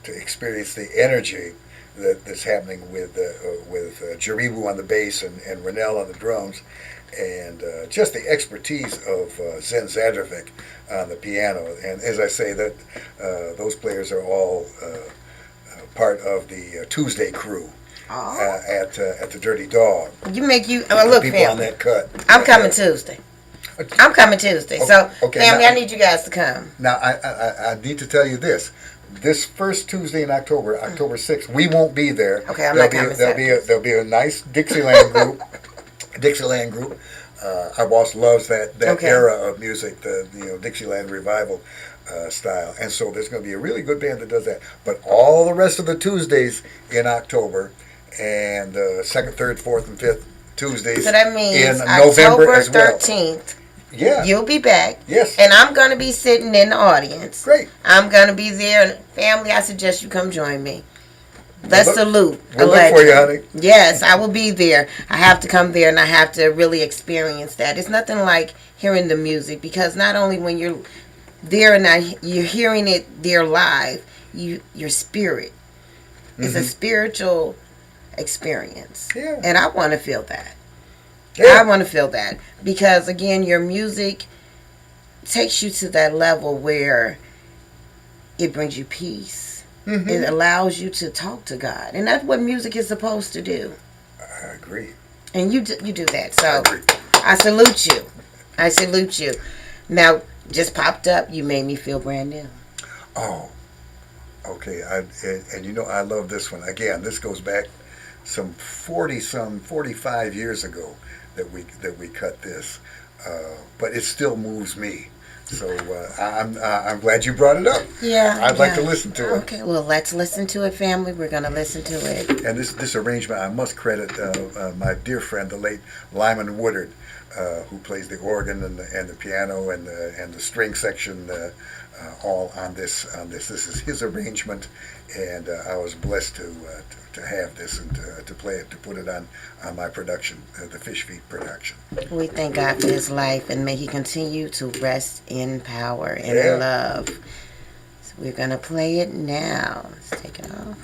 experience the energy that's happening with Jaribu on the bass and Renell on the drums. And just the expertise of Zen Zadrovic on the piano. And as I say, that those players are all part of the Tuesday crew at the Dirty Dog. Look, people on that cut. I'm coming Tuesday. So, family, I need you guys to come. Now, I need to tell you this. This first Tuesday in October 6th, we won't be there. Okay, I'm not coming. There'll be a nice Dixieland group. Our boss loves that era of music, the Dixieland revival style, and so there's going to be a really good band that does that. But all the rest of the Tuesdays in October, and second, third, fourth, and fifth Tuesdays so that means in October November as well. 13th. Yeah, you'll be back. Yes, and I'm going to be sitting in the audience. Great. I'm going to be there. Family, I suggest you come join me. Let's salute. We'll look for you, honey. Yes, I will be there. I have to come there, and I have to really experience that. It's nothing like hearing the music, because not only when you're there and you're hearing it there live, your spirit. It's a spiritual experience. Yeah. And I want to feel that. Yeah. I want to feel that, because again, your music takes you to that level where it brings you peace. Mm-hmm. It allows you to talk to God, and that's what music is supposed to do. I agree. And you do that. So I salute you. I salute you. Now, just popped up. You made me feel brand new. Oh, okay. And I love this one. Again, this goes back some 45 years ago that we cut this, but it still moves me. So I'm glad you brought it up. Yeah, I'd like to listen to it. Okay, well, let's listen to it, family. We're gonna listen to it. And this arrangement, I must credit my dear friend, the late Lyman Woodard, who plays the organ and the piano and the string section, all on this. This is his arrangement, and I was blessed to have this and to play it, to put it on my production, the Fish Feet production. We thank God for his life, and may he continue to rest in power and in love. So we're going to play it now. Let's take it off.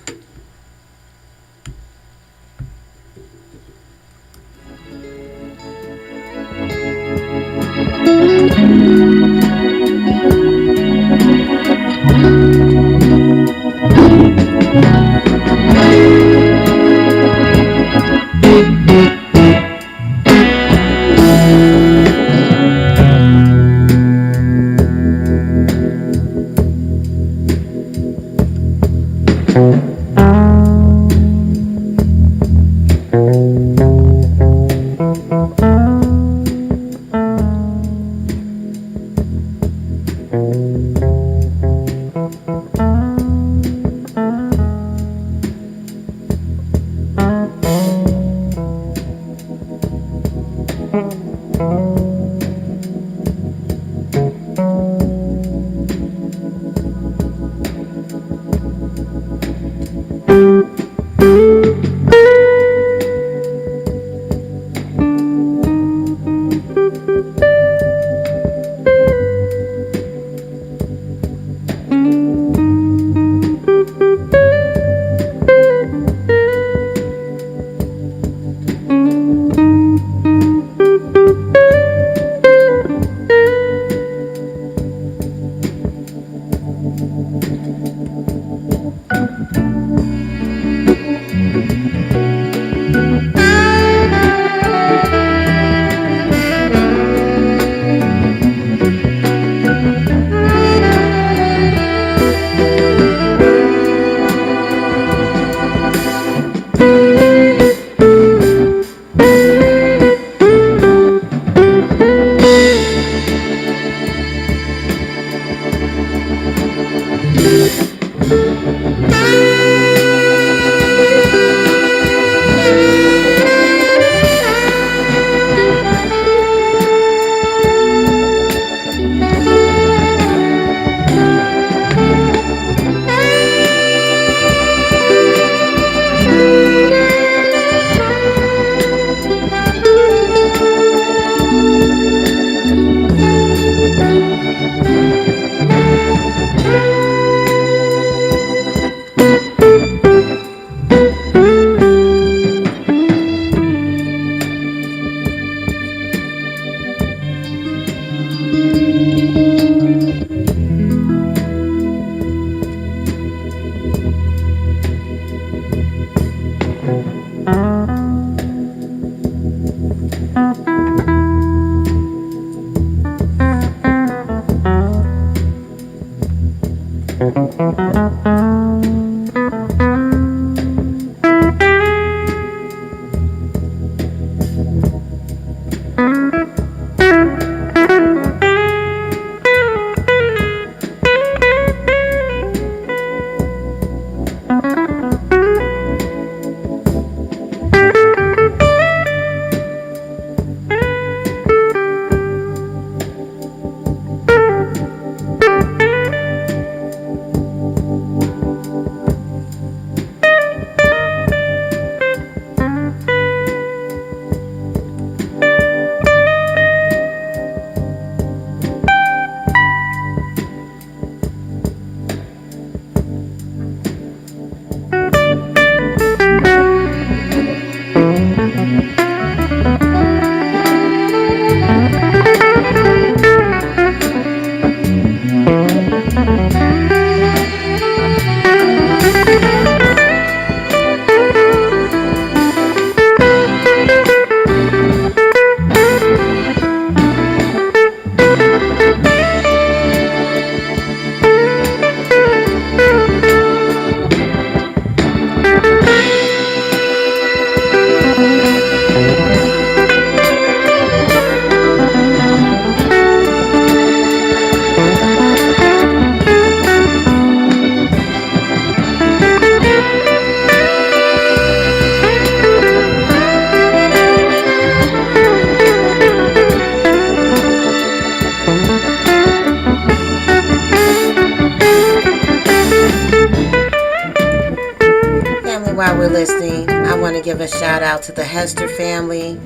While we're listening, I want to give a shout out to the Hester family.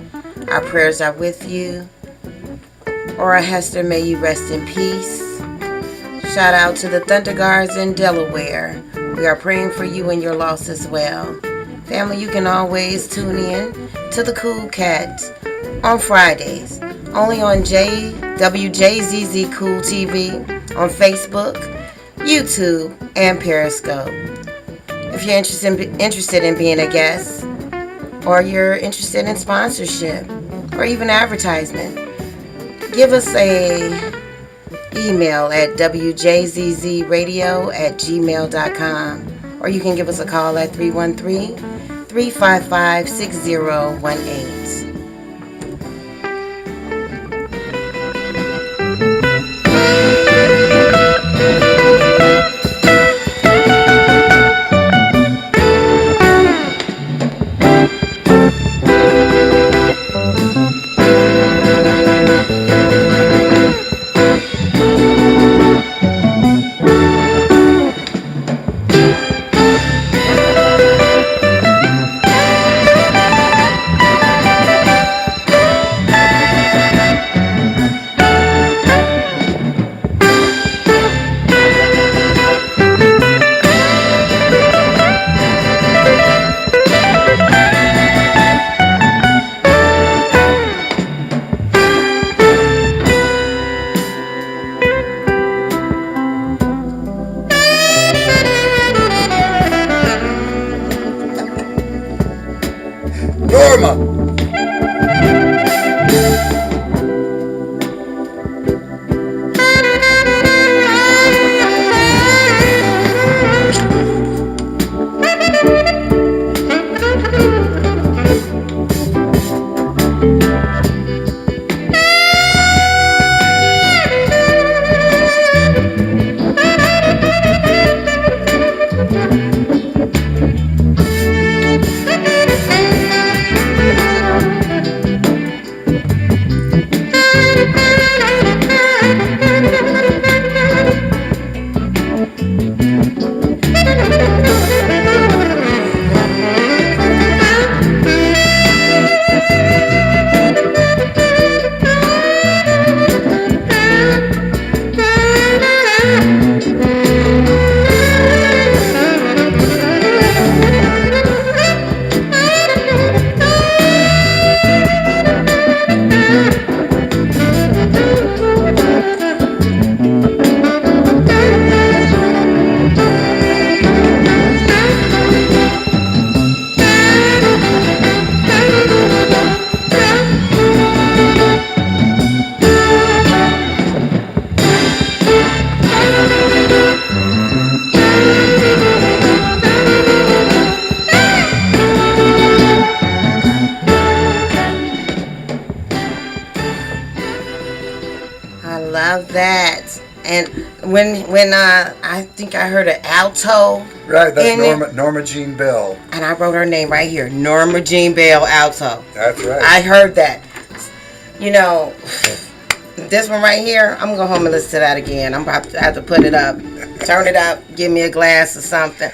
Our prayers are with you. Ora Hester, may you rest in peace. Shout out to the Thunder Guards in Delaware. We are praying for you and your loss as well. Family, you can always tune in to the Cool Cats on Fridays, only on WJZZ Cool TV, on Facebook, YouTube, and Periscope. If you're interested in being a guest, or you're interested in sponsorship, or even advertisement, give us a email at wjzzradio@gmail.com, or you can give us a call at 313-355-6018. when I think I heard an alto. Right, that's in it. Norma Jean Bell. And I wrote her name right here, Norma Jean Bell alto. That's right. I heard that. You know, this one right here, I'm gonna go home and listen to that again. I'm about to have to put it up, turn it up, give me a glass or something,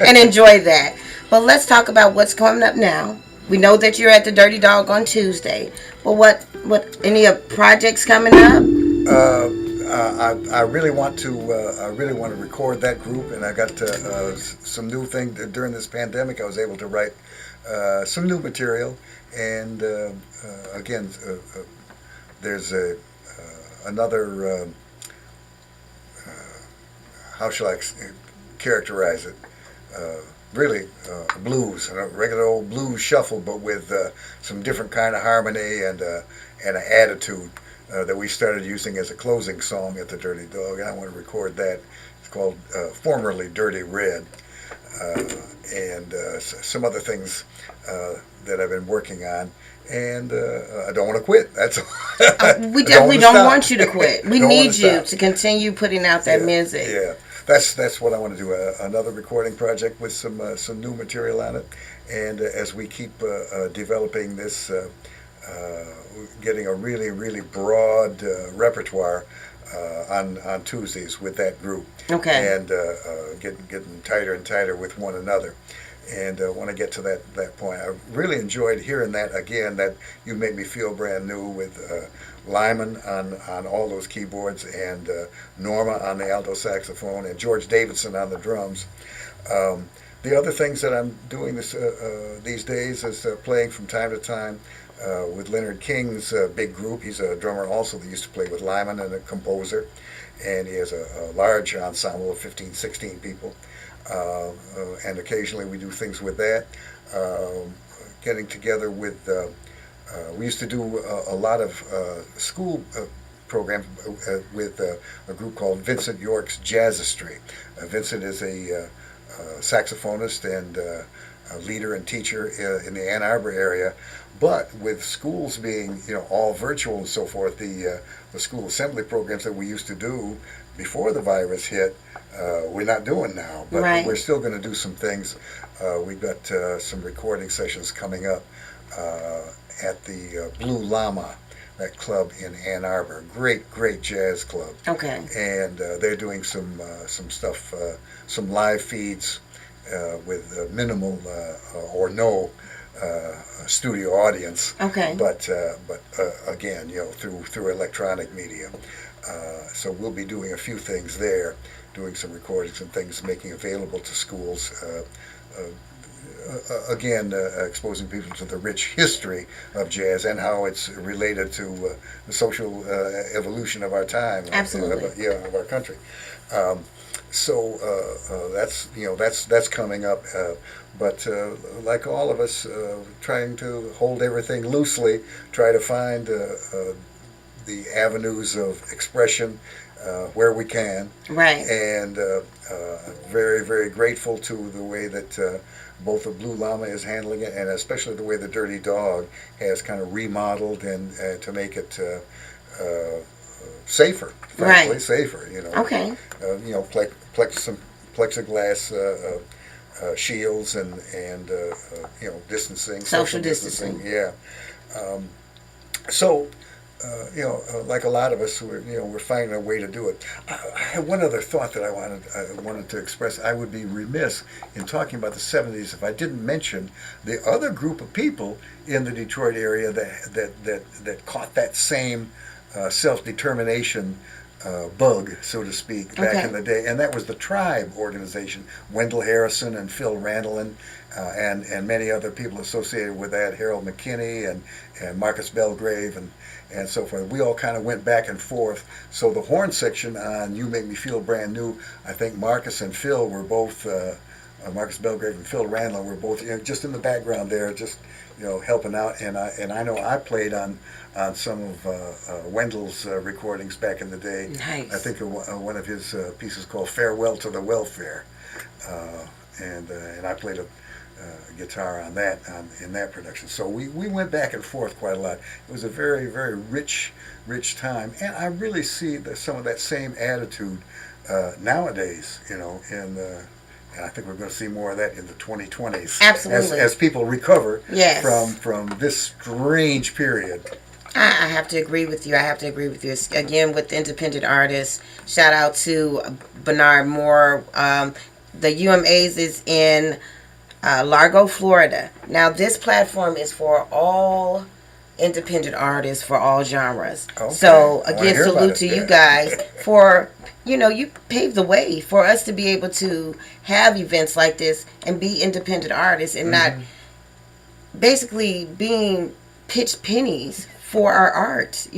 and enjoy that. But let's talk about what's coming up now. We know that you're at the Dirty Dog on Tuesday. But what any projects coming up? I really want to record that group, and I got some new thing during this pandemic. I was able to write some new material, and again, there's another. How shall I characterize it? Really blues, a regular old blues shuffle, but with some different kind of harmony and an attitude that we started using as a closing song at the Dirty Dog. And I want to record that. It's called formerly Dirty Red, and some other things that I've been working on. And I don't want to quit. That's we definitely don't want you to quit. We need you to continue putting out that music. Yeah. That's what I want to do. Another recording project with some new material on it, and as we keep developing this, getting a really broad repertoire on Tuesdays with that group. Okay. And getting tighter and tighter with one another. And want to get to that point. I really enjoyed hearing that again. That You Make Me Feel Brand New with Lyman on all those keyboards, and Norma on the alto saxophone, and George Davidson on the drums. The other things that I'm doing these days is playing from time to time with Leonard King's big group. He's a drummer also that used to play with Lyman, and a composer, and he has a large ensemble of 15, 16 people. And occasionally we do things with that. Getting together with, we used to do a lot of school programs with a group called Vincent York's Jazzistry. Vincent is a saxophonist and a leader and teacher in the Ann Arbor area. But with schools being, all virtual and so forth, the school assembly programs that we used to do before the virus hit, we're not doing now. But right. We're still going to do some things. We've got some recording sessions coming up at the Blue Llama, that club in Ann Arbor. Great jazz club. Okay. And they're doing some stuff, some live feeds with minimal or no studio audience. Okay. But again, through electronic media. So we'll be doing a few things there, doing some recordings and things, making available to schools. Again, exposing people to the rich history of jazz and how it's related to the social evolution of our time. Absolutely. Of our country. So that's coming up. But like all of us, trying to hold everything loosely, try to find the avenues of expression where we can. Right. And very grateful to the way that both the Blue Llama is handling it, and especially the way the Dirty Dog has kind of remodeled and to make it safer, frankly. Right. Safer, Okay. Some plexiglass shields and distancing, social distancing. Yeah. Like a lot of us, we're finding a way to do it. I had one other thought that I wanted to express. I would be remiss in talking about the 70s if I didn't mention the other group of people in the Detroit area that caught that same self-determination bug, so to speak, back in the day, and that was the Tribe organization. Wendell Harrison and Phil Randall and many other people associated with that, Harold McKinney and Marcus Belgrave and so forth. We all kind of went back and forth. So the horn section on You Make Me Feel Brand New, I think Marcus and Phil were both, Marcus Belgrave and Phil Randall were both just in the background there, just helping out. And I know I played on some of Wendell's recordings back in the day. Nice. I think one of his pieces called Farewell to the Welfare. And I played guitar on that in that production. So we went back and forth quite a lot. It was a very, very rich time, and I really see some of that same attitude nowadays. And I think we're going to see more of that in the 2020s. Absolutely. As people recover Yes. from this strange period. I have to agree with you. Again, with independent artists, shout out to Bernard Moore. The UMAs is in Largo, Florida. Now, this platform is for all independent artists for all genres. Okay. So, I wanna again, hear about salute it, to you yeah. guys for, you paved the way for us to be able to have events like this and be independent artists and not basically being pitched pennies for our art,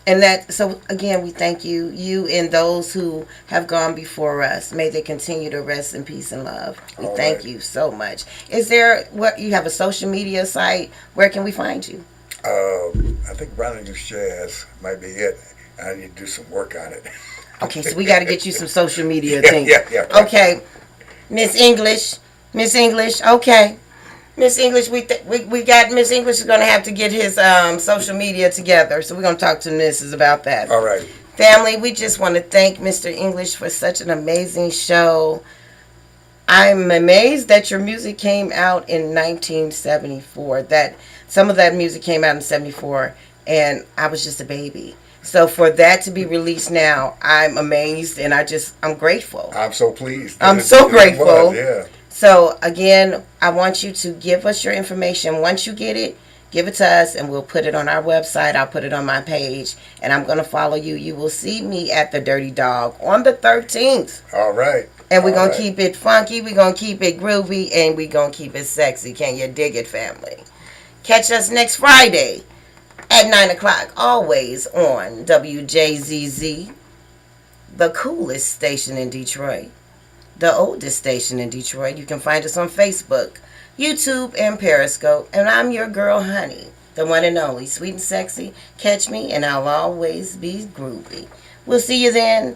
And so again, we thank you and those who have gone before us. May they continue to rest in peace and love. We All thank right. you so much. Is there you have a social media site? Where can we find you? I think Brown English Jazz might be it. I need to do some work on it. Okay, so we got to get you some social media things. Yeah. Okay, Miss English, okay. Miss English, we got Miss English is gonna have to get his social media together, so we're gonna talk to Mrs. about that. All right. Family, we just want to thank Mr. English for such an amazing show. I'm amazed that your music came out in 1974. That some of that music came out in 74, and I was just a baby. So for that to be released now, I'm amazed, and I'm grateful. I'm so pleased. I'm so grateful. Yeah. So again, I want you to give us your information. Once you get it, give it to us and we'll put it on our website. I'll put it on my page and I'm going to follow you. You will see me at the Dirty Dog on the 13th. All right. And we're All going to right. keep it funky. We're going to keep it groovy and we're going to keep it sexy. Can you dig it, family? Catch us next Friday at 9 o'clock. Always on WJZZ, the coolest station in Detroit. The oldest station in Detroit. You can find us on Facebook, YouTube, and Periscope. And I'm your girl, Honey, the one and only, sweet and sexy. Catch me, and I'll always be groovy. We'll see you then.